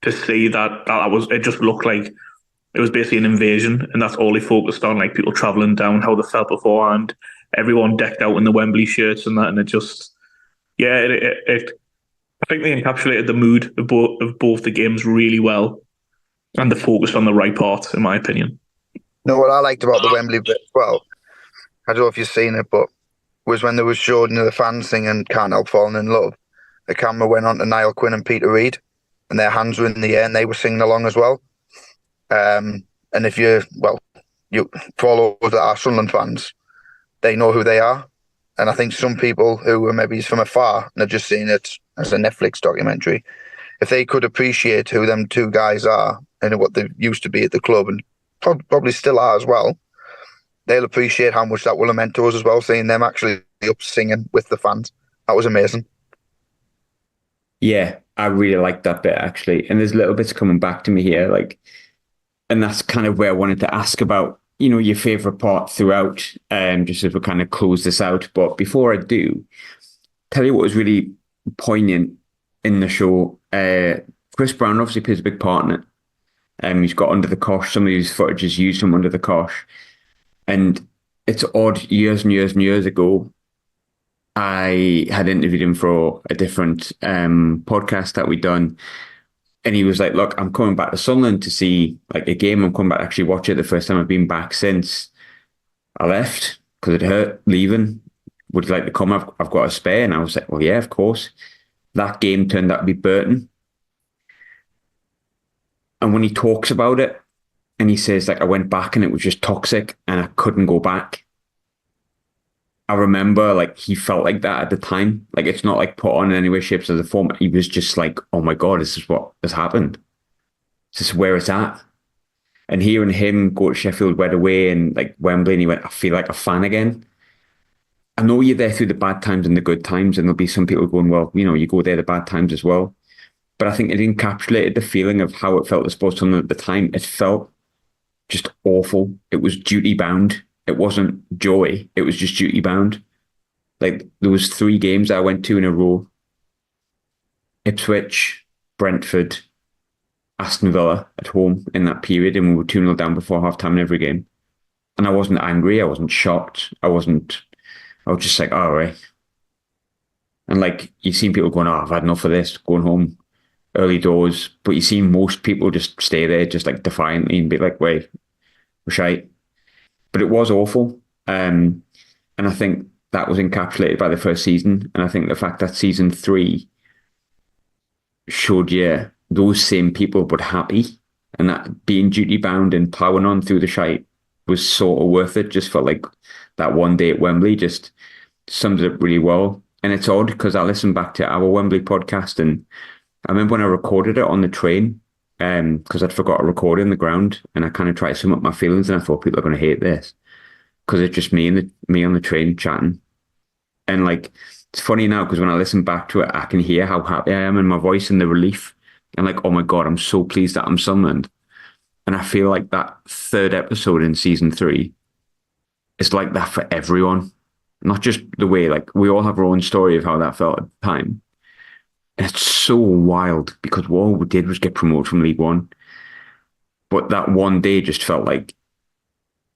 see that was, it just looked like it was basically an invasion, and that's all they focused on, like people travelling down, how they felt beforehand, everyone decked out in the Wembley shirts and that, and it just, yeah, I think they encapsulated the mood of both the games really well, and they focused on the right part, in my opinion. What I liked about the Wembley bit as well, I don't know if you've seen it, but was when they were showing the fans singing Can't Help Falling in Love, the camera went on to Niall Quinn and Peter Reid, and their hands were in the air and they were singing along as well. And if you follow our Sunderland fans, they know who they are. And I think some people who are maybe from afar and have just seen it as a Netflix documentary, if they could appreciate who them two guys are and what they used to be at the club, and probably still are as well, they'll appreciate how much that will have meant to us as well, seeing them actually up singing with the fans. That was amazing. Yeah, I really like that bit, actually. And there's little bits coming back to me here, like, and that's kind of where I wanted to ask about, your favourite part throughout, just as we kind of close this out. But before I do, tell you what was really poignant in the show. Chris Brown obviously plays a big part in it. He's got Under the Kosh. Some of his footage is used from Under the Kosh. And it's odd, years and years and years ago, I had interviewed him for a different podcast that we'd done. And he was like, look, I'm coming back to Sunderland to see like a game. I'm coming back to actually watch it. The first time I've been back since I left, because it hurt leaving. would you like to come? I've got a spare. And I was like, well, yeah, of course. That game turned out to be Burton. And when he talks about it, and he says, like, I went back and it was just toxic and I couldn't go back. I remember, like, he felt like that at the time. Like, it's not like put on in any way, shapes, or form. He was just like, oh my God, this is what has happened. This is where it's at. And hearing him go to Sheffield, went away, and like Wembley, and he went, I feel like a fan again. I know you're there through the bad times and the good times, and there'll be some people going, well, you know, you go there the bad times as well. But I think it encapsulated the feeling of how it felt to support someone at the time. It felt just awful. It was duty bound. It wasn't joy. It was just duty bound. Like, there was 3 games I went to in a row: Ipswich, Brentford, Aston Villa at home in that period, and we were 2-0 down before half time in every game. And I wasn't angry. I wasn't shocked. I was just like, all right. And like, you've seen people going, oh, I've had enough of this, going home early doors. But you see most people just stay there, just like defiantly, and be like, wait, we're shite. But it was awful. And I think that was encapsulated by the first season. And I think the fact that season 3 showed you those same people, but happy, and that being duty bound and ploughing on through the shite was sort of worth it. Just felt like that one day at Wembley just sums it up really well. And it's odd because I listened back to our Wembley podcast, and I remember when I recorded it on the train, because I'd forgot to record it in the ground, and I kind of tried to sum up my feelings, and I thought people are going to hate this because it's just me on the train chatting. And like, it's funny now because when I listen back to it, I can hear how happy I am in my voice and the relief. And like, oh my God, I'm so pleased that I'm Sunderland. And I feel like that 3rd episode in season 3 is like that for everyone. Not just the way, like, we all have our own story of how that felt at the time. And it's so wild because what we did was get promoted from League One. But that one day just felt like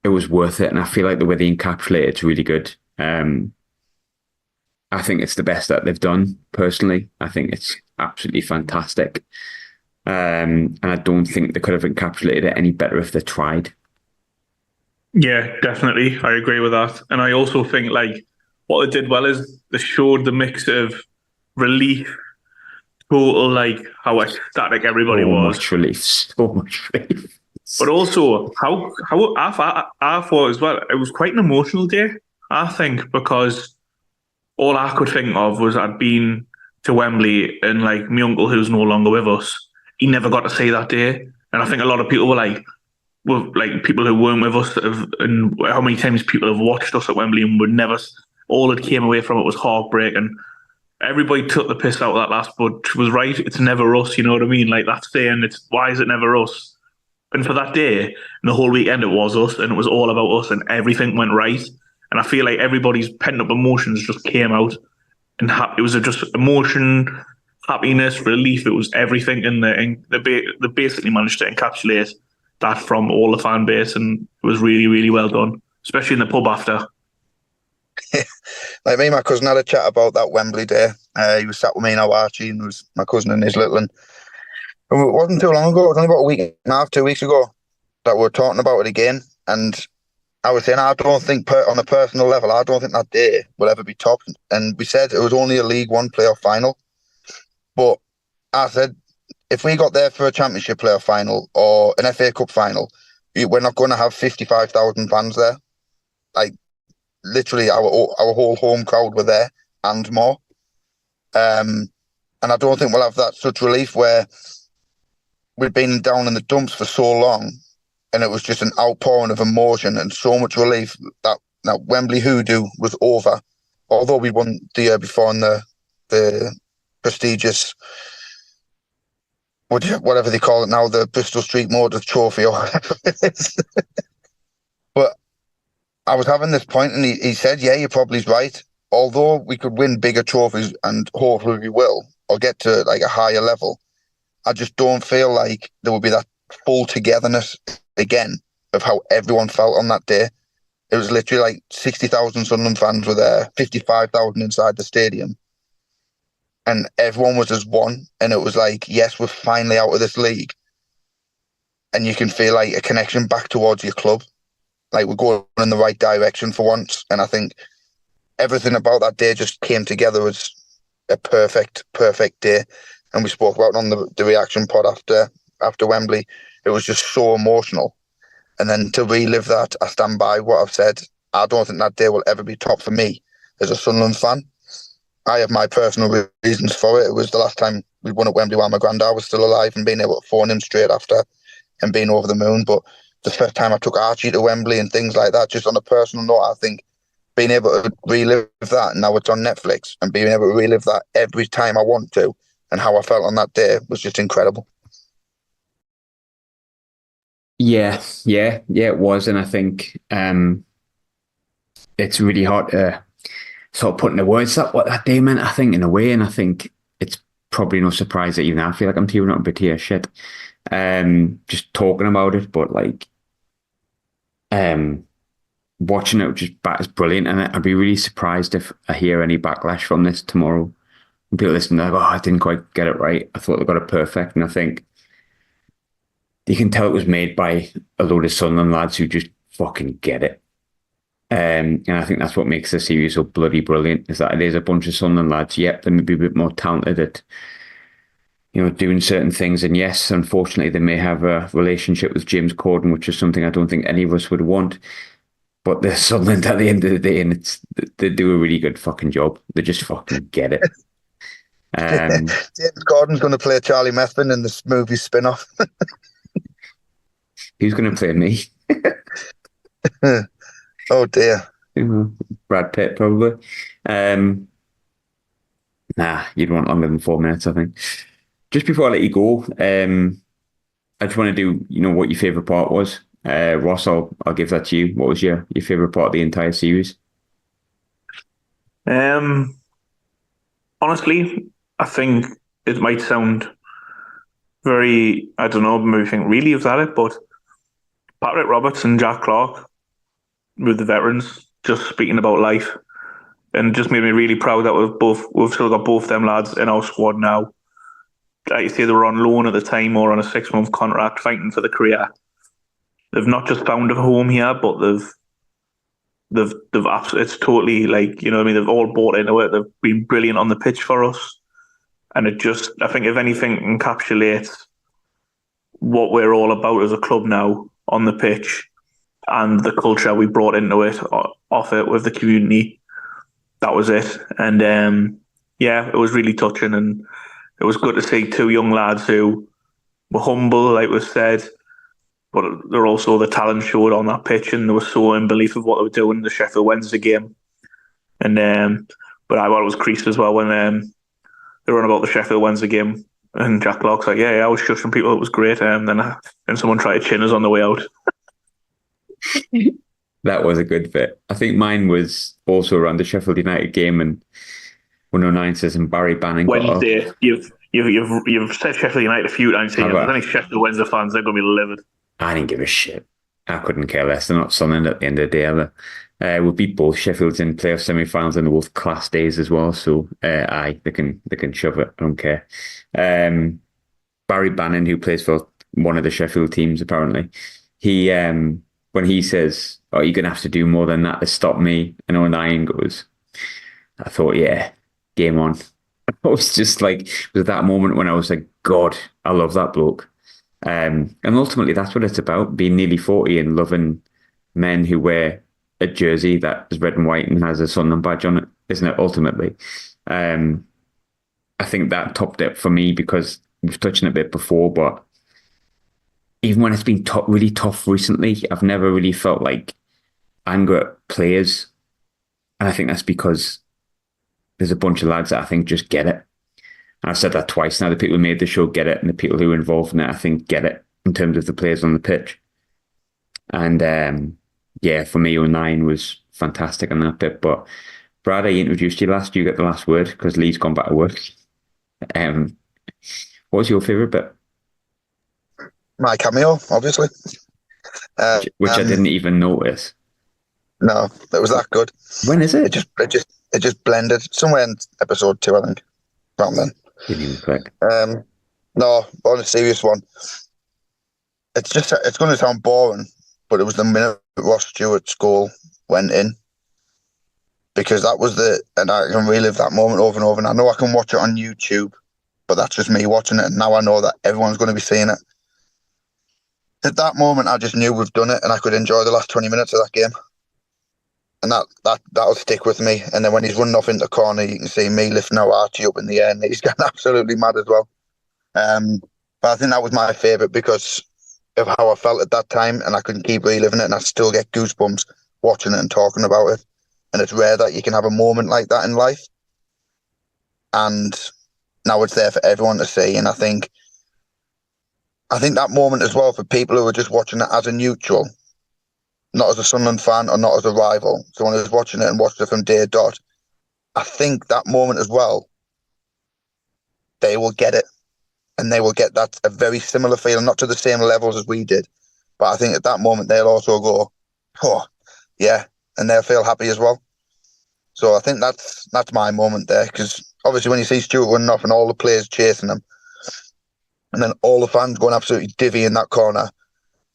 it was worth it. And I feel like the way they encapsulate it's really good. I think it's the best that they've done, personally. I think it's absolutely fantastic. And I don't think they could have encapsulated it any better if they tried. Yeah, definitely. I agree with that. And I also think, like, what they did well is they showed the mix of relief, total, like, how ecstatic everybody was. So much relief. But also, how I thought as well, it was quite an emotional day, I think, because all I could think of was I'd been to Wembley, and like my uncle, who's no longer with us, he never got to see that day. And I think a lot of people were like, well, like people who weren't with us, and how many times people have watched us at Wembley and would never, all that came away from it was heartbreak. And everybody took the piss out of that last, but was right. It's never us, you know what I mean? Like, that's saying, it's why is it never us? And for that day and the whole weekend, it was us, and it was all about us, and everything went right. And I feel like everybody's pent up emotions just came out, and it was just emotion, happiness, relief. It was everything in there, and they basically managed to encapsulate that from all the fan base, and it was really, really well done, especially in the pub after. Like, me and my cousin had a chat about that Wembley day. He was sat with me and Archie, and it was my cousin and his little one. And it wasn't too long ago, it was only about a week and a half, 2 weeks ago, that we were talking about it again. And I was saying, I don't think, on a personal level, I don't think that day will ever be topped. And we said it was only a League One playoff final. But I said, if we got there for a Championship playoff final or an FA Cup final, we're not going to have 55,000 fans there. Like, literally, our whole home crowd were there and more. And I don't think we'll have that such relief where we'd been down in the dumps for so long, and it was just an outpouring of emotion and so much relief that Wembley hoodoo was over. Although we won the year before in the prestigious, whatever they call it now, the Bristol Street Motor Trophy or whatever it is. But I was having this point, and he said, yeah, you're probably right. Although we could win bigger trophies, and hopefully we will, or get to like a higher level, I just don't feel like there will be that full togetherness again of how everyone felt on that day. It was literally like 60,000 Sunderland fans were there, 55,000 inside the stadium. And everyone was as one. And it was like, yes, we're finally out of this league. And you can feel like a connection back towards your club. Like, we're going in the right direction for once. And I think everything about that day just came together as a perfect day. And we spoke about it on the reaction pod after Wembley. It was just so emotional. And then to relive that, I stand by what I've said. I don't think that day will ever be top for me as a Sunderland fan. I have my personal reasons for it. It was the last time we won at Wembley while my granddad was still alive, and being able to phone him straight after and being over the moon. But the first time I took Archie to Wembley and things like that, just on a personal note, I think being able to relive that, now it's on Netflix, and being able to relive that every time I want to, and how I felt on that day was just incredible. Yeah, it was. And I think it's really hard to sort of put into words what that day meant, I think, in a way. And I think it's probably no surprise that even I feel like I'm tearing up a bit here, shit. Just talking about it, but like watching it just back is brilliant. And I'd be really surprised if I hear any backlash from this tomorrow. And people listening, like, oh, I didn't quite get it right. I thought they got it perfect. And I think you can tell it was made by a load of Sunderland lads who just fucking get it. And I think that's what makes the series so bloody brilliant, is that it is a bunch of Sunderland lads. Yep, they may be a bit more talented at, doing certain things. And yes, unfortunately, they may have a relationship with James Corden, which is something I don't think any of us would want. But they're Sunderland at the end of the day, and they do a really good fucking job. They just fucking get it. James Corden's going to play Charlie Methven in this movie spin-off. Who's going to play me? Oh dear. Brad Pitt, probably. Nah, you'd want longer than 4 minutes, I think. Just before I let you go, I just want to do, what your favourite part was. Ross, I'll give that to you. What was your favourite part of the entire series? Honestly, I think it might sound very, I don't know, maybe think really of that, but Patrick Roberts and Jack Clark with the veterans just speaking about life, and just made me really proud that we've still got both them lads in our squad now. Like you say, they were on loan at the time or on a 6-month contract fighting for the career. They've not just found a home here, but they've it's totally like, they've all bought into it. They've been brilliant on the pitch for us. And it just, I think if anything encapsulates what we're all about as a club now on the pitch and the culture we brought into it, off it with the community, that was it. And it was really touching, and it was good to see two young lads who were humble, like was said, but they're also the talent showed on that pitch, and they were so in belief of what they were doing in the Sheffield Wednesday game. And but I thought it was creased as well when they were on about the Sheffield Wednesday game, and Jack Clark's like, yeah, I was shushing people, it was great. Then someone tried to chin us on the way out. That was a good bit. I think mine was also around the Sheffield United game, and 109 says, and Barry Bannon got up. Wednesday, you've said Sheffield United a few times here. If there's any Sheffield Wednesday fans, they're going to be livid. I didn't give a shit. I couldn't care less. They're not Sunderland at the end of the day either. We beat both Sheffields in playoff semi-finals, and they're both class days as well. So they can shove it. I don't care. Barry Bannon, who plays for one of the Sheffield teams, apparently, he when he says, "Oh, you're gonna have to do more than that to stop me," and O'Nien goes, I thought, yeah, game on. I was just like, it was that moment when I was like, God, I love that bloke. And ultimately, that's what it's about, being nearly 40 and loving men who wear a jersey that is red and white and has a Sunderland badge on it, isn't it, ultimately? I think that topped it for me, because we've touched on it a bit before, but even when it's been really tough recently, I've never really felt like anger at players. And I think that's because there's a bunch of lads that I think just get it. And I've said that twice now. The people who made the show get it, and the people who are involved in it, I think, get it in terms of the players on the pitch. And for me, 09 was fantastic on that bit. But Brad, I introduced you last. You get the last word, because Lee's gone back to work. What was your favourite bit? My cameo, obviously. Which I didn't even notice. No, it was that good. When is it? It just blended somewhere in episode 2, I think. Around then. Didn't even click. No, on a serious one, it's going to sound boring, but it was the minute Ross Stewart's goal went in. because that was and I can relive that moment over and over. And I know I can watch it on YouTube, but that's just me watching it. And now I know that everyone's going to be seeing it. At that moment, I just knew we've done it, and I could enjoy the last 20 minutes of that game. And that'll stick with me. And then when he's running off into the corner, you can see me lifting out Archie up in the air, and he's getting absolutely mad as well. But I think that was my favourite because of how I felt at that time, and I couldn't keep reliving it, and I still get goosebumps watching it and talking about it. And it's rare that you can have a moment like that in life. And now it's there for everyone to see. And I think that moment as well, for people who are just watching it as a neutral, not as a Sunderland fan or not as a rival, someone who's watching it and watched it from day dot, I think that moment as well, they will get it. And they will get that a very similar feeling, not to the same levels as we did. But I think at that moment, they'll also go, oh, yeah, and they'll feel happy as well. So I think that's my moment there, because obviously when you see Stuart running off and all the players chasing him, and then all the fans going absolutely divvy in that corner,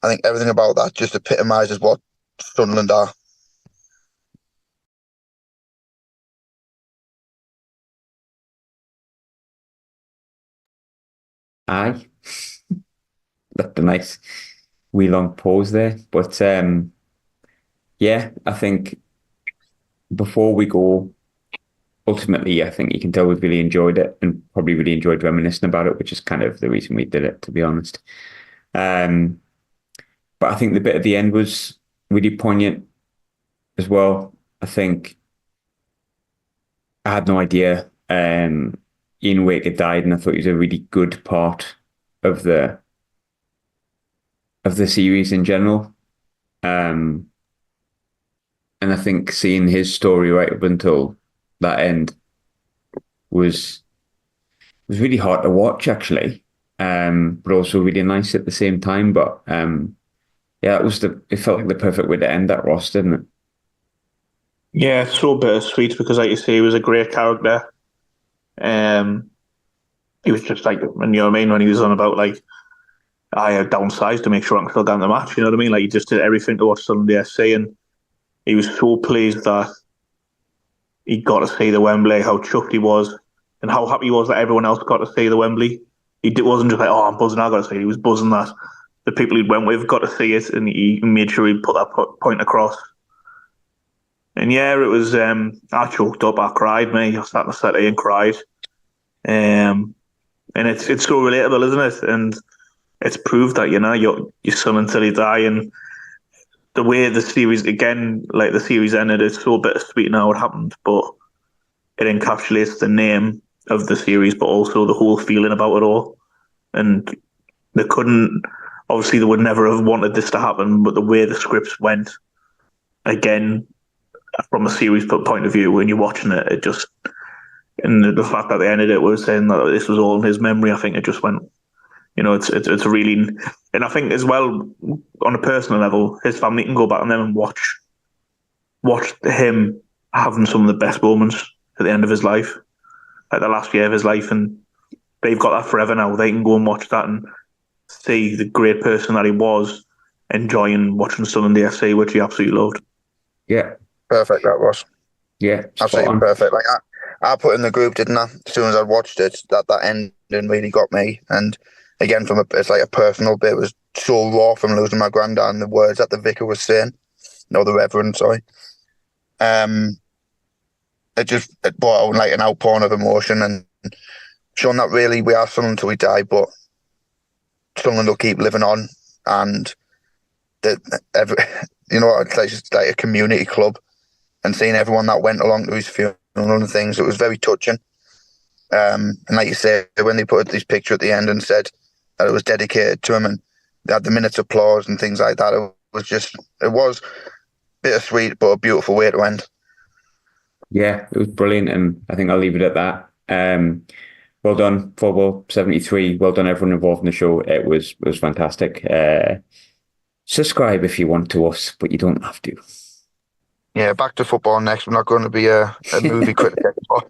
I think everything about that just epitomises what Sunderland are. Aye. That's a nice wee long pause there. But yeah, I think before we go, ultimately, I think you can tell we've really enjoyed it and probably really enjoyed reminiscing about it, which is kind of the reason we did it, to be honest. But I think the bit at the end was really poignant as well. I think I had no idea Ian Wake had died, and I thought he was a really good part of the series in general. And I think seeing his story right up until that end was really hard to watch, actually, but also really nice at the same time. But yeah, it felt like the perfect way to end that, Ross, didn't it? Yeah, it's so bittersweet because, like you say, he was a great character. He was just like, and you know what I mean, when he was on about like, I have downsized to make sure I can still get in the match. You know what I mean? Like he just did everything to watch Sunderland FC, and he was so pleased that he got to see the Wembley. How chuffed he was, and how happy he was that everyone else got to see the Wembley. Wasn't just like, oh, I'm buzzing, I got to see it. He was buzzing that the people he went with got to see it, and he made sure he put that point across. And yeah, it was. I choked up. I cried, mate. I sat in the city and cried. And it's so relatable, isn't it? And it's proved that your son until he die, and the way the series again, like the series ended, it's so bittersweet now it happened, but it encapsulates the name of the series, but also the whole feeling about it all. And they would never have wanted this to happen, but the way the scripts went, again, from a series point of view, when you're watching it, it just, and the fact that they ended it was saying that this was all in his memory, I think it just went, it's really, and I think as well, on a personal level, his family can go back and then and watch him having some of the best moments at the end of his life, like the last year of his life, and they've got that forever now. They can go and watch that and see the great person that he was, enjoying watching Sunderland FC, which he absolutely loved. Yeah. Perfect, that was. Yeah. Absolutely perfect. Like I put in the group, didn't I? As soon as I watched it, that ending really got me. And again, it's like a personal bit. It was so raw from losing my granddad and the words that the vicar was saying. No, the reverend, sorry. It brought out like an outpouring of emotion and showing that really we are Sunderland until we die, but Sunderland will keep living on. And it's just like a community club, and seeing everyone that went along to his funeral and things, it was very touching. And like you said, when they put this picture at the end and said that it was dedicated to him, and they had the minutes of applause and things like that, it was bittersweet, but a beautiful way to end. Yeah, it was brilliant, and I think I'll leave it at that. Well done, Football 73. Well done, everyone involved in the show. It was fantastic. Subscribe if you want to us, but you don't have to. Yeah, back to football next. I'm not going to be a movie critic anymore.